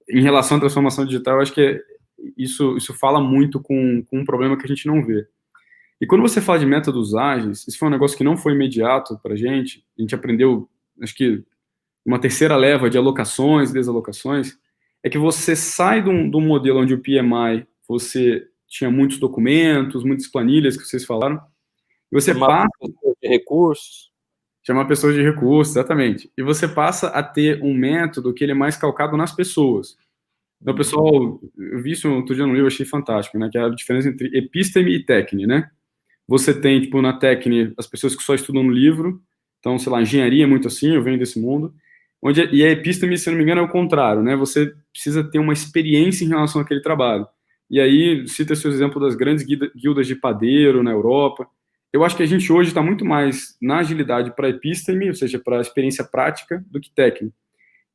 Speaker 2: em relação à transformação digital, eu acho que isso fala muito com um problema que a gente não vê. E quando você fala de métodos ágeis, isso foi um negócio que não foi imediato para a gente aprendeu, acho que, uma terceira leva de alocações e desalocações, é que você sai de um modelo onde o PMI, você tinha muitos documentos, muitas planilhas que vocês falaram, e você passa...
Speaker 1: de recursos.
Speaker 2: Chamar pessoas de recursos, exatamente. E você passa a ter um método que ele é mais calcado nas pessoas. Então, pessoal, eu vi isso outro dia no livro, achei fantástico, né? Que é a diferença entre episteme e técnica, né? Você tem, tipo, na técnica, as pessoas que só estudam no livro. Então, sei lá, engenharia é muito assim, eu venho desse mundo. E a episteme, se não me engano, é o contrário, né? Você precisa ter uma experiência em relação àquele trabalho. E aí, cita seu exemplo das grandes guildas de padeiro na Europa. Eu acho que a gente hoje está muito mais na agilidade para episteme, ou seja, para experiência prática, do que técnica.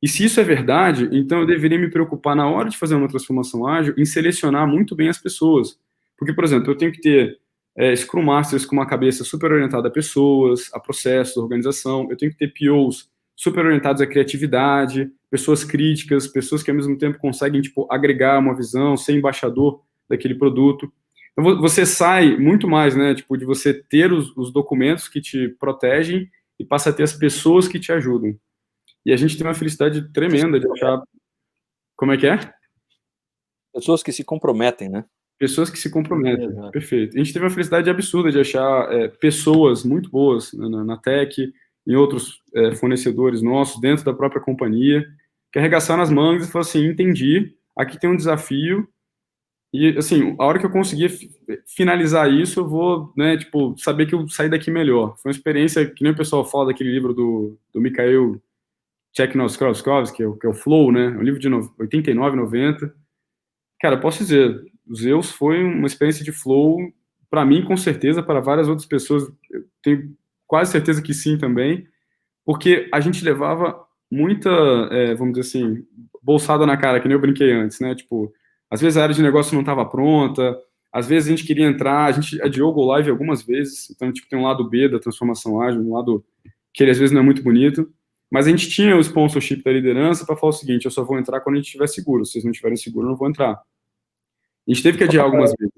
Speaker 2: E se isso é verdade, então eu deveria me preocupar na hora de fazer uma transformação ágil em selecionar muito bem as pessoas. Porque, por exemplo, eu tenho que ter Scrum Masters com uma cabeça super orientada a pessoas, a processos, a organização. Eu tenho que ter POs super orientados à criatividade, pessoas críticas, pessoas que ao mesmo tempo conseguem, tipo, agregar uma visão, ser embaixador daquele produto. Então, você sai muito mais, né, tipo, de você ter os documentos que te protegem e passa a ter as pessoas que te ajudam. E a gente tem uma felicidade tremenda de achar... Como é que é?
Speaker 1: Pessoas que se comprometem, né?
Speaker 2: Pessoas que se comprometem, perfeito. A gente teve uma felicidade absurda de achar pessoas muito boas na Tech, em outros fornecedores nossos, dentro da própria companhia, que arregaçaram as mangas e falaram assim, entendi, aqui tem um desafio, e assim, a hora que eu conseguir finalizar isso, eu vou, né, tipo, saber que eu saí daqui melhor. Foi uma experiência, que nem o pessoal fala daquele livro do Mikhail Csikszentmihalyi, que é o Flow, né, um livro de 89, 90. Cara, eu posso dizer, o Zeus foi uma experiência de flow, para mim, com certeza, para várias outras pessoas, eu tenho quase certeza que sim também, porque a gente levava muita, vamos dizer assim, bolsada na cara, que nem eu brinquei antes, né? Tipo, às vezes a área de negócio não estava pronta, às vezes a gente queria entrar, a gente adiou o Go Live algumas vezes, então, tipo, tem um lado B da transformação ágil, um lado que ele às vezes não é muito bonito, mas a gente tinha o sponsorship da liderança para falar o seguinte, eu só vou entrar quando a gente estiver seguro, se vocês não estiverem seguros, eu não vou entrar. A gente teve que adiar algumas vezes.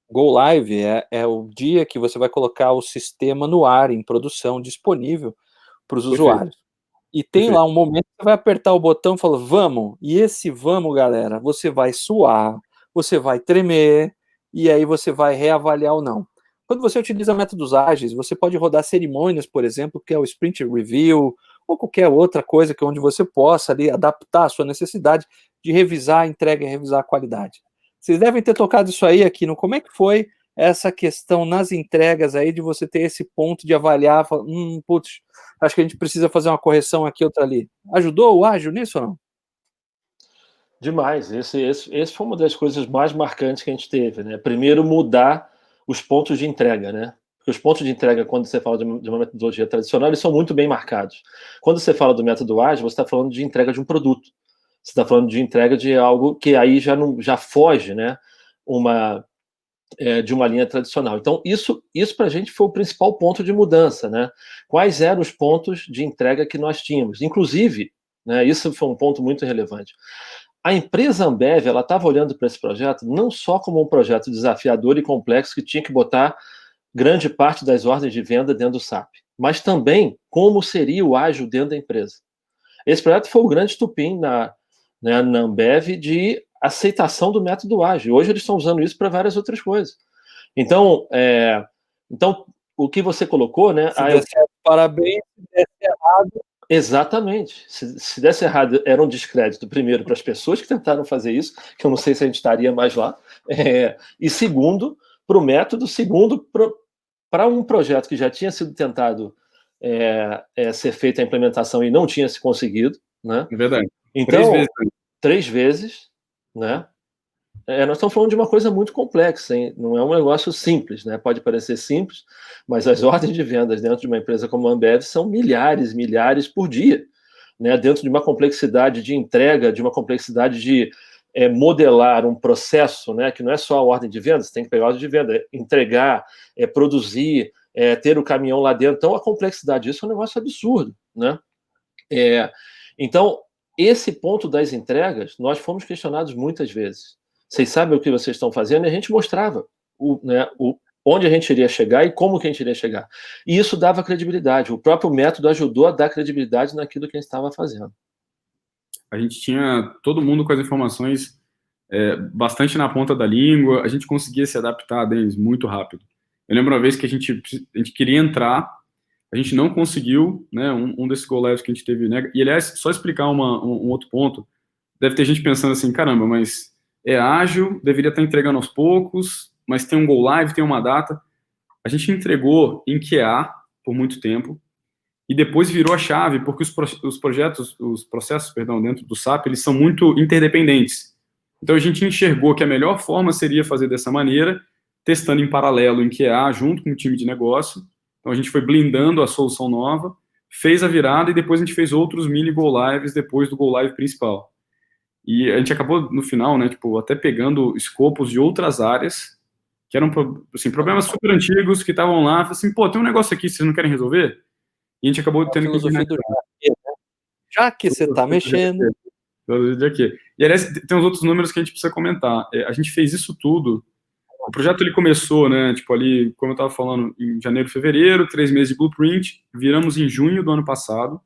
Speaker 1: Go Live é o dia que você vai colocar o sistema no ar, em produção, disponível para os usuários. E tem lá um momento que você vai apertar o botão e fala, vamos. E esse vamos, galera, você vai suar, você vai tremer, e aí você vai reavaliar ou não. Quando você utiliza métodos ágeis, você pode rodar cerimônias, por exemplo, que é o Sprint Review, ou qualquer outra coisa que onde você possa ali adaptar a sua necessidade de revisar a entrega e revisar a qualidade. Vocês devem ter tocado isso aí aqui no como é que foi essa questão nas entregas aí de você ter esse ponto de avaliar, putz, acho que a gente precisa fazer uma correção aqui, outra ali. Ajudou o ágil nisso ou não?
Speaker 3: Demais. Esse foi uma das coisas mais marcantes que a gente teve, né? Primeiro, mudar os pontos de entrega, né? Porque os pontos de entrega, quando você fala de uma metodologia tradicional, eles são muito bem marcados. Quando você fala do método ágil, você está falando de entrega de um produto. Você está falando de entrega de algo que aí já foge, né? De uma linha tradicional. Então, isso para a gente foi o principal ponto de mudança, né? Quais eram os pontos de entrega que nós tínhamos? Inclusive, né, isso foi um ponto muito relevante. A empresa Ambev, ela estava olhando para esse projeto não só como um projeto desafiador e complexo que tinha que botar grande parte das ordens de venda dentro do SAP, mas também como seria o ágil dentro da empresa. Esse projeto foi o grande estupim na Ambev de aceitação do método ágil. Hoje eles estão usando isso para várias outras coisas. Então, o que você colocou, né?
Speaker 1: Se der certo, parabéns, se der errado.
Speaker 3: Exatamente. Se desse errado, era um descrédito, primeiro, para as pessoas que tentaram fazer isso, que eu não sei se a gente estaria mais lá, e segundo, para o método, segundo, para um projeto que já tinha sido tentado ser feita a implementação e não tinha se conseguido, né?
Speaker 2: É verdade.
Speaker 3: Então, 3 vezes, né? Nós estamos falando de uma coisa muito complexa, hein? Não é um negócio simples, né? Pode parecer simples, mas as ordens de vendas dentro de uma empresa como a Ambev são milhares por dia, né? Dentro de uma complexidade de entrega, de uma complexidade de modelar um processo, né? Que não é só a ordem de vendas, você tem que pegar a ordem de venda, entregar, produzir, ter o caminhão lá dentro. Então, a complexidade disso é um negócio absurdo, né? Então, esse ponto das entregas, nós fomos questionados muitas vezes. Vocês sabem o que vocês estão fazendo? E a gente mostrava onde a gente iria chegar e como que a gente iria chegar. E isso dava credibilidade. O próprio método ajudou a dar credibilidade naquilo que a gente estava fazendo.
Speaker 2: A gente tinha todo mundo com as informações bastante na ponta da língua, a gente conseguia se adaptar, Denis, muito rápido. Eu lembro uma vez que a gente queria entrar, a gente não conseguiu, né, um desses go lives que a gente teve, né, e aliás, só explicar um outro ponto, deve ter gente pensando assim, caramba, mas é ágil, deveria estar entregando aos poucos, mas tem um go live, tem uma data. A gente entregou em QA por muito tempo, e depois virou a chave, porque os processos, dentro do SAP, eles são muito interdependentes. Então a gente enxergou que a melhor forma seria fazer dessa maneira, testando em paralelo em QA, junto com o time de negócio. Então a gente foi blindando a solução nova, fez a virada e depois a gente fez outros mini go lives depois do go live principal. E a gente acabou no final, né, tipo, até pegando escopos de outras áreas que eram assim, problemas super antigos que estavam lá, assim, pô, tem um negócio aqui, vocês não querem resolver? E a gente acabou tendo que...
Speaker 1: Já que você está mexendo...
Speaker 2: E, aliás, tem uns outros números que a gente precisa comentar. A gente fez isso tudo. O projeto ele começou, né, tipo ali, como eu estava falando, em janeiro, fevereiro, 3 meses de blueprint, viramos em junho do ano passado.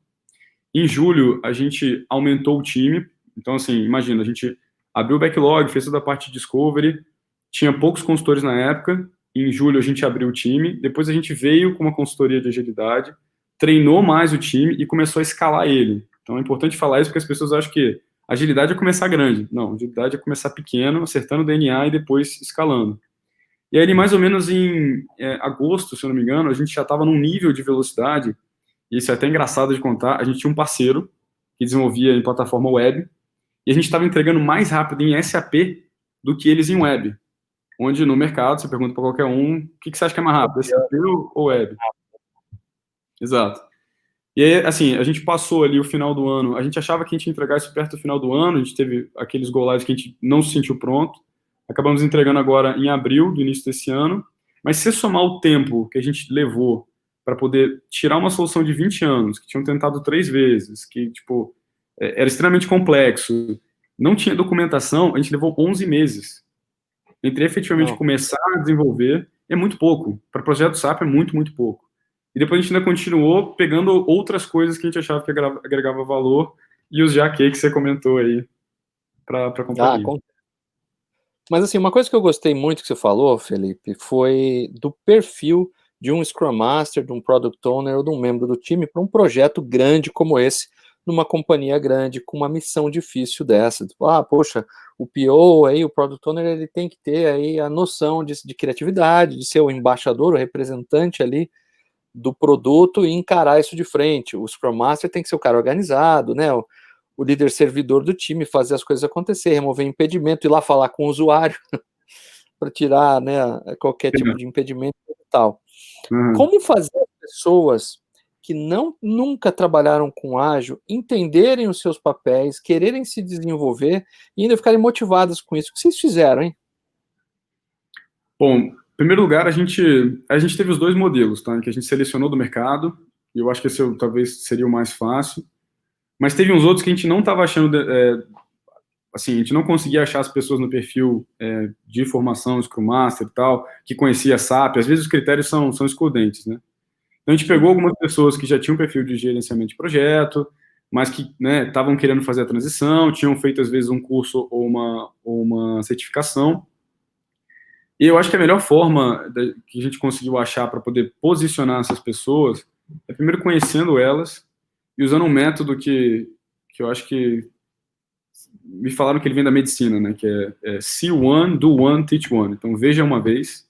Speaker 2: Em julho, a gente aumentou o time. Então, assim, imagina, a gente abriu o backlog, fez toda a parte de discovery, tinha poucos consultores na época. Em julho, a gente abriu o time. Depois, a gente veio com uma consultoria de agilidade, treinou mais o time e começou a escalar ele. Então, é importante falar isso porque as pessoas acham que agilidade é começar grande. Não, agilidade é começar pequeno, acertando o DNA e depois escalando. E aí, mais ou menos em agosto, se eu não me engano, a gente já estava num nível de velocidade, e isso é até engraçado de contar, a gente tinha um parceiro que desenvolvia em plataforma web, e a gente estava entregando mais rápido em SAP do que eles em web. Onde no mercado, você pergunta para qualquer um, o que você acha que é mais rápido, SAP ou web? Exato. E aí, assim, a gente passou ali o final do ano, a gente achava que a gente ia entregar isso perto do final do ano, a gente teve aqueles go lives que a gente não se sentiu pronto, acabamos entregando agora em abril do início desse ano, mas se somar o tempo que a gente levou para poder tirar uma solução de 20 anos, que tinham tentado 3 vezes, que, tipo, era extremamente complexo, não tinha documentação, a gente levou 11 meses. Entre efetivamente começar a desenvolver, é muito pouco. Para projeto SAP é muito, muito pouco. E depois a gente ainda continuou pegando outras coisas que a gente achava que agregava valor e os JK que você comentou aí para a companhia.
Speaker 1: Mas assim, uma coisa que eu gostei muito que você falou, Felipe, foi do perfil de um Scrum Master, de um Product Owner ou de um membro do time para um projeto grande como esse, numa companhia grande, com uma missão difícil dessa. Tipo, poxa, o PO, aí, o Product Owner, ele tem que ter aí a noção de criatividade, de ser o embaixador, o representante ali do produto e encarar isso de frente. O Scrum Master tem que ser o cara organizado, né? O líder servidor do time, fazer as coisas acontecer, remover impedimento, ir lá falar com o usuário para tirar, né, qualquer tipo de impedimento e tal. Como fazer as pessoas que nunca trabalharam com ágil entenderem os seus papéis, quererem se desenvolver e ainda ficarem motivadas com isso? O que vocês fizeram, hein?
Speaker 2: Bom, em primeiro lugar, a gente teve os 2 modelos, tá? Que a gente selecionou do mercado, e eu acho que esse talvez seria o mais fácil. Mas teve uns outros que a gente não estava achando, assim, a gente não conseguia achar as pessoas no perfil de formação, Scrum Master e tal, que conhecia SAP. Às vezes os critérios são excludentes, né? Então a gente pegou algumas pessoas que já tinham perfil de gerenciamento de projeto, mas que estavam querendo fazer a transição, tinham feito às vezes um curso ou uma certificação. E eu acho que a melhor forma que a gente conseguiu achar para poder posicionar essas pessoas é primeiro conhecendo elas e usando um método que eu acho que me falaram que ele vem da medicina, né? Que é see one, do one, teach one. Então, veja uma vez,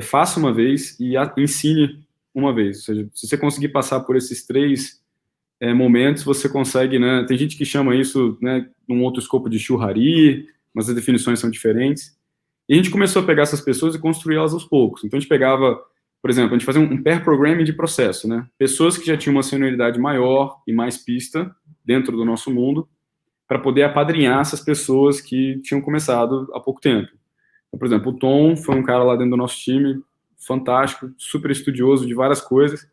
Speaker 2: faça uma vez e ensine uma vez. Ou seja, se você conseguir passar por esses 3 momentos, você consegue, né? Tem gente que chama isso, né, num outro escopo de churrari, mas as definições são diferentes. E a gente começou a pegar essas pessoas e construir elas aos poucos. Então, a gente pegava, por exemplo, a gente fazia um pair programming de processo, né? Pessoas que já tinham uma senioridade maior e mais pista dentro do nosso mundo, para poder apadrinhar essas pessoas que tinham começado há pouco tempo. Então, por exemplo, o Tom foi um cara lá dentro do nosso time, fantástico, super estudioso de várias coisas.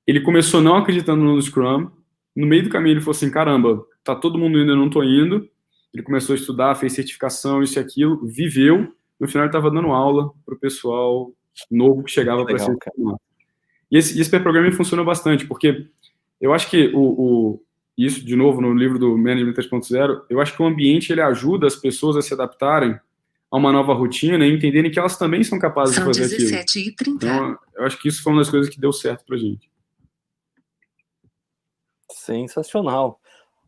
Speaker 2: Ele começou não acreditando no Scrum. No meio do caminho ele falou assim, caramba, tá todo mundo indo, eu não tô indo. Ele começou a estudar, fez certificação, isso e aquilo, viveu. No final ele estava dando aula para o pessoal novo que chegava para ser Scrum. E esse pair programming funcionou bastante, porque eu acho que isso, de novo, no livro do Management 3.0, eu acho que o ambiente ele ajuda as pessoas a se adaptarem a uma nova rotina e entenderem que elas também são capazes de fazer aquilo.
Speaker 4: 17h30.
Speaker 2: Então, eu acho que isso foi uma das coisas que deu certo pra gente.
Speaker 1: Sensacional.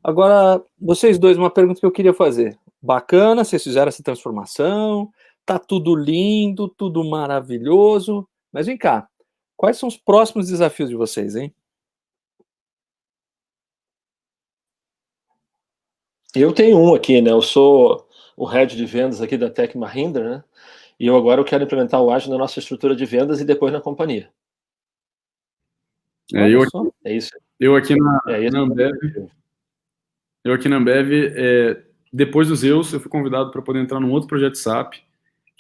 Speaker 1: Agora, vocês dois, uma pergunta que eu queria fazer. Bacana, vocês fizeram essa transformação, tá tudo lindo, tudo maravilhoso, mas vem cá, quais são os próximos desafios de vocês, hein?
Speaker 3: Eu tenho um aqui, né? Eu sou o head de vendas aqui da Tech Mahindra, né? E eu quero implementar o Agile na nossa estrutura de vendas e depois na companhia.
Speaker 2: Eu aqui na Ambev, depois dos eu fui convidado para poder entrar num outro projeto SAP,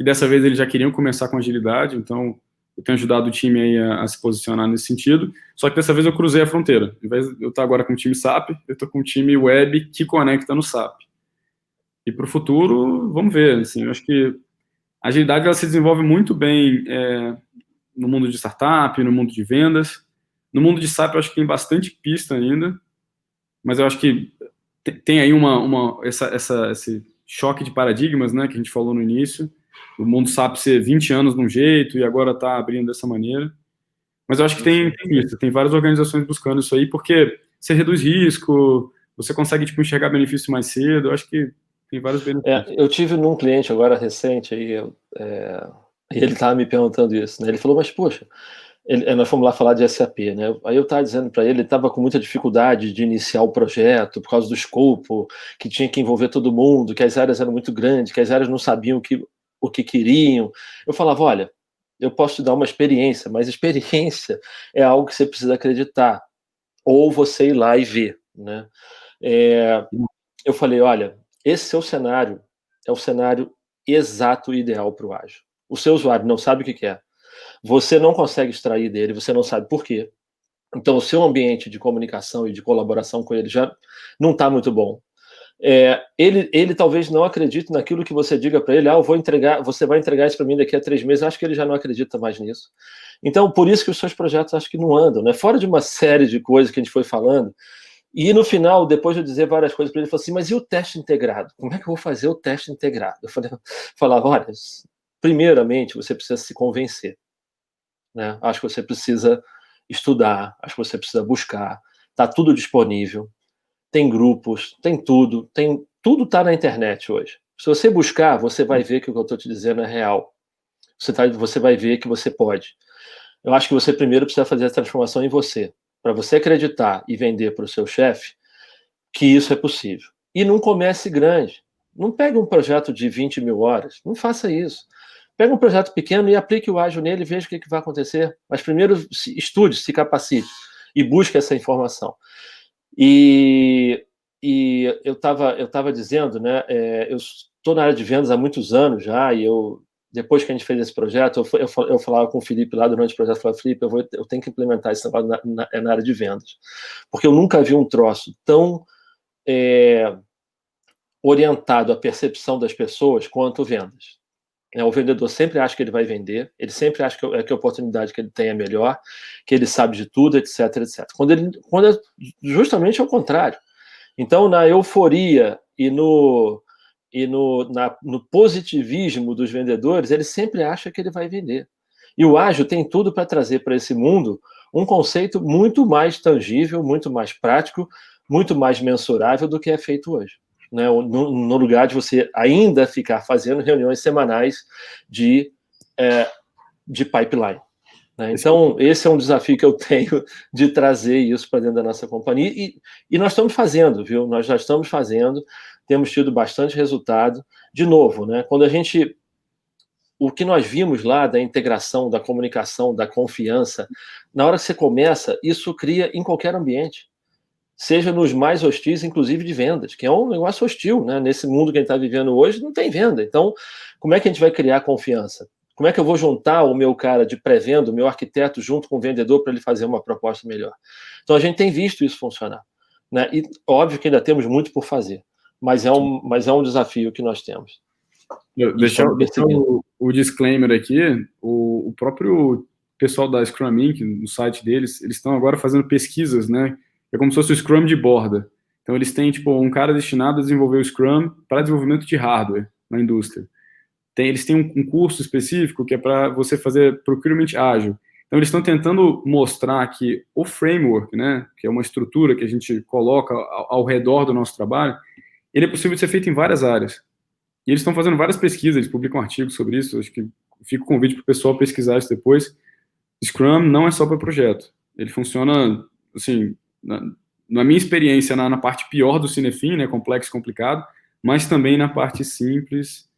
Speaker 2: que dessa vez eles já queriam começar com agilidade, então eu tenho ajudado o time aí a se posicionar nesse sentido, só que dessa vez eu cruzei a fronteira. Ao invés de eu estar agora com o time SAP, eu estou com o time web que conecta no SAP. E para o futuro, vamos ver, assim, eu acho que a agilidade ela se desenvolve muito bem no mundo de startup, no mundo de vendas. No mundo de SAP eu acho que tem bastante pista ainda, mas eu acho que tem aí esse choque de paradigmas, né, que a gente falou no início. O mundo SAP ser 20 anos de um jeito e agora está abrindo dessa maneira. Mas eu acho que tem várias organizações buscando isso aí, porque você reduz risco, você consegue tipo, enxergar benefício mais cedo, eu acho que tem vários benefícios.
Speaker 3: Eu tive num cliente agora recente, aí, e ele estava me perguntando isso, né? Ele falou, mas poxa, nós fomos lá falar de SAP, né? Aí eu estava dizendo para ele estava com muita dificuldade de iniciar o projeto por causa do escopo, que tinha que envolver todo mundo, que as áreas eram muito grandes, que as áreas não sabiam o que queriam. Eu falava, olha, eu posso te dar uma experiência, mas experiência é algo que você precisa acreditar, ou você ir lá e ver, né? Eu falei, olha, esse seu cenário é o cenário exato e ideal para o ágil. O seu usuário não sabe o que é. Você não consegue extrair dele, você não sabe por quê. Então, o seu ambiente de comunicação e de colaboração com ele já não está muito bom. Ele talvez não acredite naquilo que você diga para ele, eu vou entregar, você vai entregar isso para mim daqui a 3 meses. Eu acho que ele já não acredita mais nisso. Então, por isso que os seus projetos acho que não andam, né? Fora de uma série de coisas que a gente foi falando. E no final, depois de eu dizer várias coisas para ele, ele falou assim, mas e o teste integrado? Como é que eu vou fazer o teste integrado? Eu falava, olha, primeiramente você precisa se convencer, né? Acho que você precisa estudar, acho que você precisa buscar, está tudo disponível, tem grupos, tem tudo está na internet hoje. Se você buscar, você vai ver que o que eu estou te dizendo é real. Você vai ver que você pode. Eu acho que você primeiro precisa fazer a transformação em você, para você acreditar e vender para o seu chefe que isso é possível. E não comece grande. Não pegue um projeto de 20 mil horas. Não faça isso. Pega um projeto pequeno e aplique o ágil nele e veja o que vai acontecer. Mas primeiro estude, se capacite e busque essa informação. E eu estava dizendo, né, eu estou na área de vendas há muitos anos já, e depois que a gente fez esse projeto, eu falava com o Felipe lá durante o projeto, eu falava, Felipe, eu tenho que implementar esse trabalho na área de vendas, porque eu nunca vi um troço tão orientado à percepção das pessoas quanto vendas. O vendedor sempre acha que ele vai vender, ele sempre acha que a oportunidade que ele tem é melhor, que ele sabe de tudo, etc, etc. Quando é justamente ao contrário. Então, na euforia e no positivismo dos vendedores, ele sempre acha que ele vai vender. E o ágil tem tudo para trazer para esse mundo um conceito muito mais tangível, muito mais prático, muito mais mensurável do que é feito hoje. Né, no lugar de você ainda ficar fazendo reuniões semanais de pipeline. Né? Então, esse é um desafio que eu tenho de trazer isso para dentro da nossa companhia. E nós estamos fazendo, viu? Nós já estamos fazendo, temos tido bastante resultado. De novo, né? O que nós vimos lá da integração, da comunicação, da confiança, na hora que você começa, isso cria em qualquer ambiente. Seja nos mais hostis, inclusive de vendas, que é um negócio hostil, né? Nesse mundo que a gente está vivendo hoje, não tem venda. Então, como é que a gente vai criar confiança? Como é que eu vou juntar o meu cara de pré-venda, o meu arquiteto, junto com o vendedor para ele fazer uma proposta melhor? Então, a gente tem visto isso funcionar. Né? E óbvio que ainda temos muito por fazer, mas é um desafio que nós temos.
Speaker 2: Deixar o disclaimer aqui, o próprio pessoal da Scrum Inc., no site deles, eles estão agora fazendo pesquisas, né? É como se fosse o Scrum de borda. Então, eles têm, tipo, um cara destinado a desenvolver o Scrum para desenvolvimento de hardware na indústria. Eles têm um curso específico que é para você fazer procurement ágil. Então, eles estão tentando mostrar que o framework, né, que é uma estrutura que a gente coloca ao redor do nosso trabalho, ele é possível de ser feito em várias áreas. E eles estão fazendo várias pesquisas, eles publicam artigos sobre isso, acho que fica o convite para o pessoal pesquisar isso depois. Scrum não é só para projeto. Ele funciona, assim, na minha experiência, na parte pior do Cinefin, né, complexo e complicado, mas também na parte simples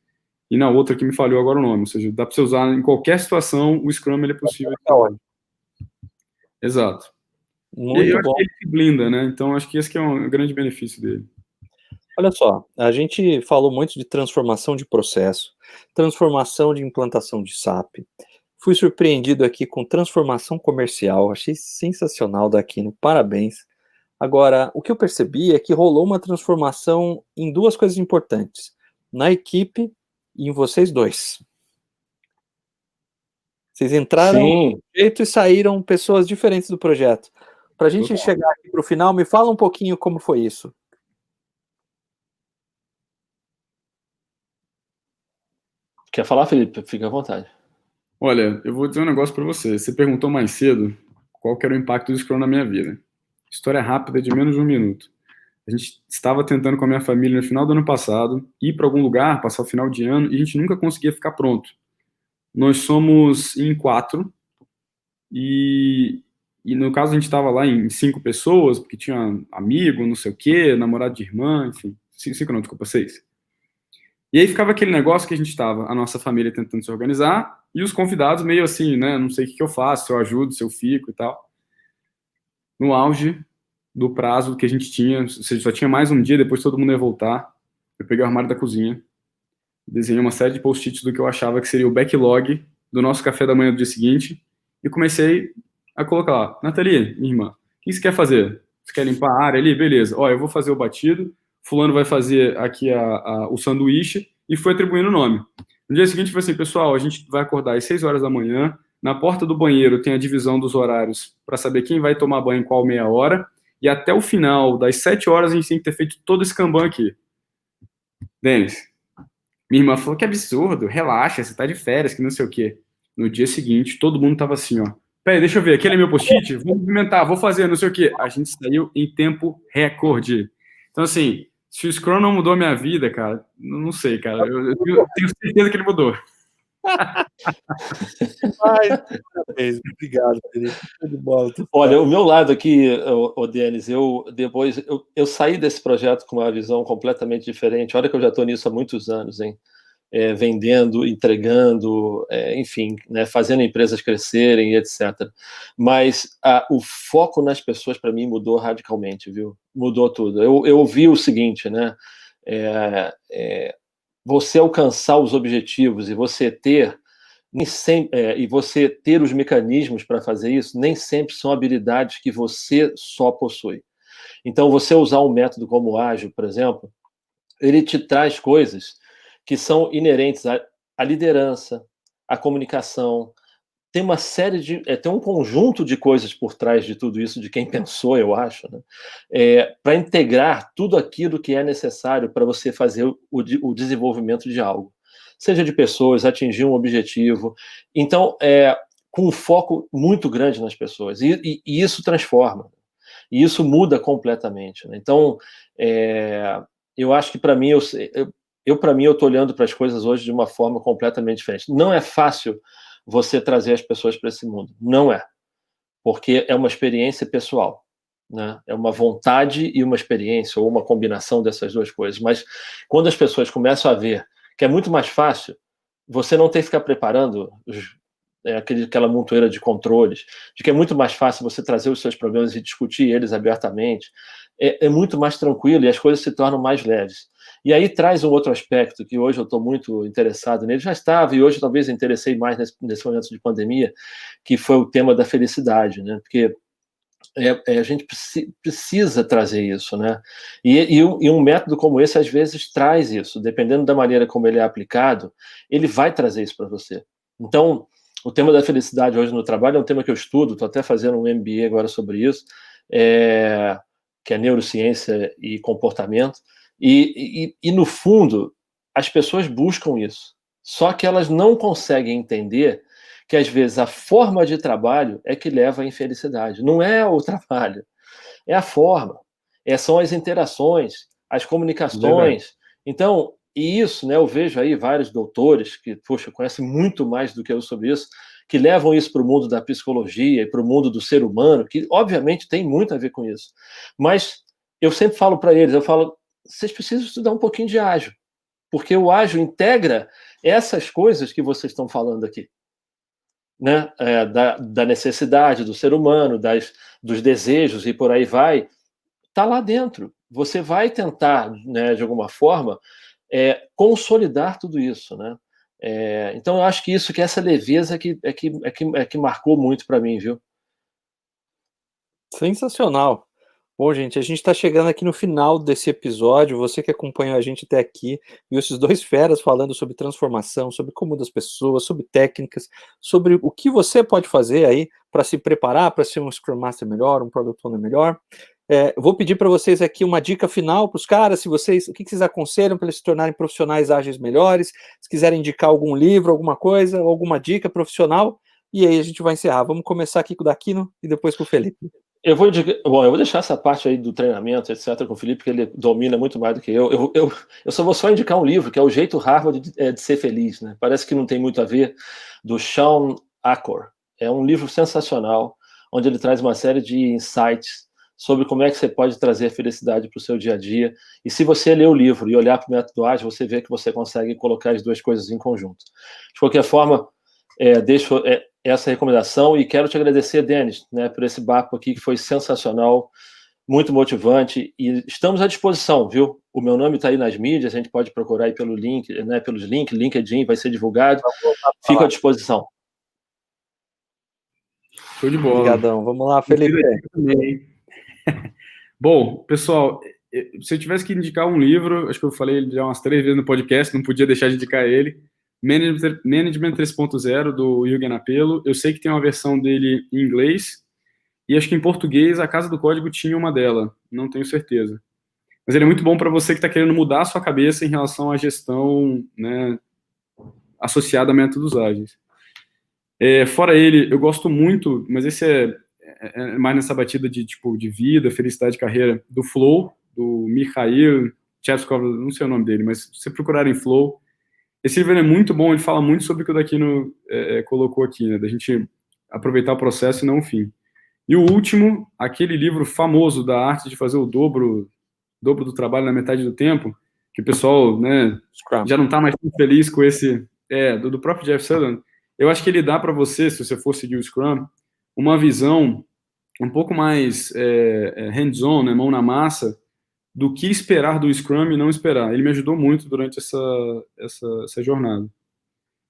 Speaker 2: e na outra que me falhou agora o nome. Ou seja, dá para você usar em qualquer situação, o Scrum ele é possível. Exato.
Speaker 1: Muito bom.
Speaker 2: Acho que ele se blinda, né? Então, acho que esse que é um grande benefício dele.
Speaker 1: Olha só, a gente falou muito de transformação de processo, transformação de implantação de SAP. Fui surpreendido aqui com transformação comercial, achei sensacional Daquino, parabéns. Agora, o que eu percebi é que rolou uma transformação em duas coisas importantes, na equipe e em vocês dois. Vocês entraram de um
Speaker 3: Sim,
Speaker 1: jeito e saíram pessoas diferentes do projeto. Para a gente chegar aqui para o final, me fala um pouquinho como foi isso.
Speaker 3: quer falar, Felipe? Fica à vontade.
Speaker 2: Olha, eu vou dizer um negócio para você. Você perguntou mais cedo qual que era o impacto do Scrum na minha vida. História rápida de menos de 1 minuto. A gente estava tentando com a minha família no final do ano passado ir para algum lugar, passar o final de ano, e a gente nunca conseguia ficar pronto. Nós somos em 4, e no caso a gente estava lá em 5 pessoas, porque tinha amigo, não sei o quê, namorado de irmã, enfim. 5 não, desculpa, 6. E aí ficava aquele negócio que a gente estava, a nossa família tentando se organizar, e os convidados meio assim, né? Não sei o que eu faço, se eu ajudo, se eu fico e tal. No auge do prazo que a gente tinha, ou seja, só tinha mais um dia, depois todo mundo ia voltar. Eu peguei o armário da cozinha, desenhei uma série de post-its do que eu achava que seria o backlog do nosso café da manhã do dia seguinte, e comecei a colocar lá, Nathalie, minha irmã, o que você quer fazer? Você quer limpar a área ali? Beleza. Ó, eu vou fazer o batido, fulano vai fazer aqui o sanduíche, e foi atribuindo o nome. No dia seguinte, foi assim, pessoal, a gente vai acordar às 6 horas da manhã, na porta do banheiro tem a divisão dos horários para saber quem vai tomar banho em qual meia hora, e até o final das 7 horas a gente tem que ter feito todo esse Kanban aqui. Denis, minha irmã falou que absurdo, relaxa, você tá de férias, que não sei o quê. No dia seguinte, todo mundo tava assim, ó. Peraí, deixa eu ver, aquele é meu post-it? Vou movimentar, vou fazer, não sei o quê. A gente saiu em tempo recorde. Então, assim, se o Scrum não mudou a minha vida, cara, não sei, cara. Eu tenho certeza que ele mudou.
Speaker 1: Ai, parabéns, obrigado, Felipe. Show de bola.
Speaker 3: Olha, o meu lado aqui, Denis, eu saí desse projeto com uma visão completamente diferente. Olha que eu já estou nisso há muitos anos, hein? Vendendo, entregando, enfim, né, fazendo empresas crescerem, etc. Mas o foco nas pessoas, para mim, mudou radicalmente, viu? Mudou tudo. Eu ouvi o seguinte, né? Você alcançar os objetivos e você ter os mecanismos para fazer isso, nem sempre são habilidades que você só possui. Então, você usar um método como o ágil, por exemplo, ele te traz coisas que são inerentes à liderança, à comunicação. Tem uma série tem um conjunto de coisas por trás de tudo isso, de quem pensou, eu acho, né? Para integrar tudo aquilo que é necessário para você fazer o desenvolvimento de algo. Seja de pessoas, atingir um objetivo. Então, com um foco muito grande nas pessoas. E isso transforma. E isso muda completamente, né? Então, eu acho que, para mim, para mim, eu estou olhando para as coisas hoje de uma forma completamente diferente. Não é fácil você trazer as pessoas para esse mundo. Não é. Porque é uma experiência pessoal, né? É uma vontade e uma experiência, ou uma combinação dessas duas coisas. Mas quando as pessoas começam a ver que é muito mais fácil, você não tem que ficar preparando aquela montoeira de controles, de que é muito mais fácil você trazer os seus problemas e discutir eles abertamente, é muito mais tranquilo e as coisas se tornam mais leves. E aí traz um outro aspecto que hoje eu estou muito interessado nele, já estava, e hoje talvez eu interessei mais nesse momento de pandemia, que foi o tema da felicidade, né? Porque a gente precisa trazer isso, né? E um método como esse, às vezes, traz isso. Dependendo da maneira como ele é aplicado, ele vai trazer isso para você. Então, o tema da felicidade hoje no trabalho é um tema que eu estudo, estou até fazendo um MBA agora sobre isso, que é neurociência e comportamento. E, no fundo, as pessoas buscam isso. Só que elas não conseguem entender que, às vezes, a forma de trabalho é que leva à infelicidade. Não é o trabalho, é a forma. São as interações, as comunicações. Então, e isso, né, eu vejo aí vários doutores que, poxa, conhecem muito mais do que eu sobre isso, que levam isso para o mundo da psicologia e para o mundo do ser humano, que, obviamente, tem muito a ver com isso. Mas eu sempre falo para eles, vocês precisam estudar um pouquinho de ágil, porque o ágil integra essas coisas que vocês estão falando aqui, né? Da necessidade do ser humano, dos desejos e por aí vai, está lá dentro. você vai tentar, né, de alguma forma, consolidar tudo isso, né? Então eu acho que isso, que essa leveza que marcou muito para mim, viu?
Speaker 1: Sensacional. Bom, gente, a gente está chegando aqui no final desse episódio. Você que acompanhou a gente até aqui, viu esses dois feras falando sobre transformação, sobre como mudar as pessoas, sobre técnicas, sobre o que você pode fazer aí para se preparar para ser um Scrum Master melhor, um Product Owner melhor. Vou pedir para vocês aqui uma dica final para os caras, o que vocês aconselham para eles se tornarem profissionais ágeis melhores, se quiserem indicar algum livro, alguma coisa, alguma dica profissional, e aí a gente vai encerrar. Vamos começar aqui com o Daquino e depois com o Felipe.
Speaker 3: Eu vou deixar essa parte aí do treinamento, etc., com o Felipe, que ele domina muito mais do que eu. Eu só vou indicar um livro, que é O Jeito Harvard de Ser Feliz, né? Parece que não tem muito a ver, do Shawn Achor. É um livro sensacional, onde ele traz uma série de insights sobre como é que você pode trazer felicidade para o seu dia a dia. E se você ler o livro e olhar para o método ágil, você vê que você consegue colocar as duas coisas em conjunto. De qualquer forma, deixo essa recomendação e quero te agradecer, Denis, né, por esse papo aqui que foi sensacional, muito motivante, e estamos à disposição, viu? O meu nome está aí nas mídias, a gente pode procurar aí pelo link, né, pelos links, LinkedIn vai ser divulgado, fico à disposição.
Speaker 2: Show de bola.
Speaker 1: Obrigadão. Vamos lá, Felipe.
Speaker 2: Bom, pessoal, se eu tivesse que indicar um livro, acho que eu falei ele já umas 3 vezes no podcast, não podia deixar de indicar ele, Management 3.0, do Jürgen Apelo. Eu sei que tem uma versão dele em inglês, e acho que em português a Casa do Código tinha uma dela, não tenho certeza. Mas ele é muito bom para você que está querendo mudar a sua cabeça em relação à gestão, né, associada a métodos ágeis. Fora ele, eu gosto muito, mas esse é mais nessa batida de vida, felicidade de carreira, do Flow, do Mikhail Cheskov, não sei o nome dele, mas se você procurar em Flow, esse livro é muito bom, ele fala muito sobre o que o Daquino colocou aqui, né, da gente aproveitar o processo e não o fim. E o último, aquele livro famoso da arte de fazer o dobro do trabalho na metade do tempo, que o pessoal, né, já não está mais tão feliz com esse, do próprio Jeff Sutherland. Eu acho que ele dá para você, se você for seguir o Scrum, uma visão um pouco mais hands-on, né, mão na massa, do que esperar do Scrum e não esperar. Ele me ajudou muito durante essa jornada.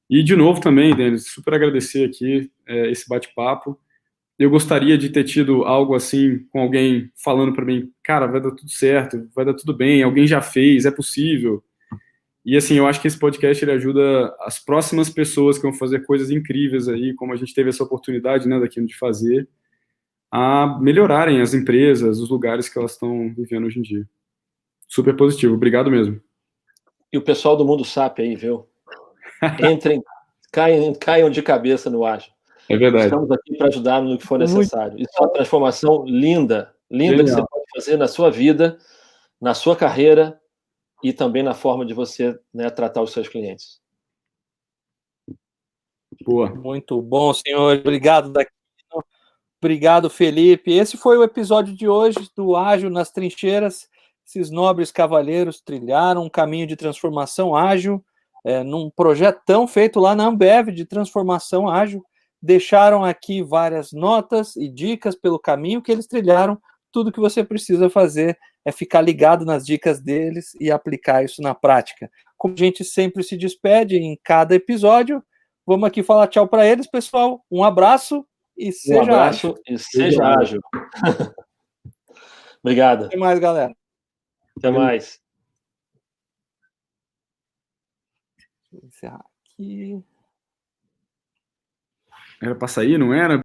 Speaker 2: E, de novo, também, Denis, super agradecer aqui esse bate-papo. Eu gostaria de ter tido algo assim, com alguém falando para mim, cara, vai dar tudo certo, vai dar tudo bem, alguém já fez, é possível. E assim, eu acho que esse podcast ele ajuda as próximas pessoas que vão fazer coisas incríveis aí, como a gente teve essa oportunidade, né, Daquino, de fazer, a melhorarem as empresas, os lugares que elas estão vivendo hoje em dia. Super positivo, obrigado mesmo.
Speaker 3: E o pessoal do Mundo SAP aí, viu? Entrem, caiam de cabeça no ágil.
Speaker 2: É verdade.
Speaker 3: Estamos aqui para ajudar no que for necessário. Isso é uma transformação linda que você pode fazer na sua vida, na sua carreira e também na forma de você, né, tratar os seus clientes.
Speaker 2: Boa.
Speaker 1: Muito bom, senhor. Obrigado, Daquino. Obrigado, Felipe. Esse foi o episódio de hoje do Ágil nas Trincheiras. Esses nobres cavalheiros trilharam um caminho de transformação ágil, num projetão feito lá na Ambev de transformação ágil. Deixaram aqui várias notas e dicas pelo caminho que eles trilharam. Tudo que você precisa fazer é ficar ligado nas dicas deles e aplicar isso na prática. Como a gente sempre se despede em cada episódio, vamos aqui falar tchau para eles, pessoal. Um abraço e seja ágil.
Speaker 3: E seja ágil. Obrigado.
Speaker 1: Até mais, galera.
Speaker 3: Até mais.
Speaker 1: Vou encerrar aqui.
Speaker 2: Era para sair, não era?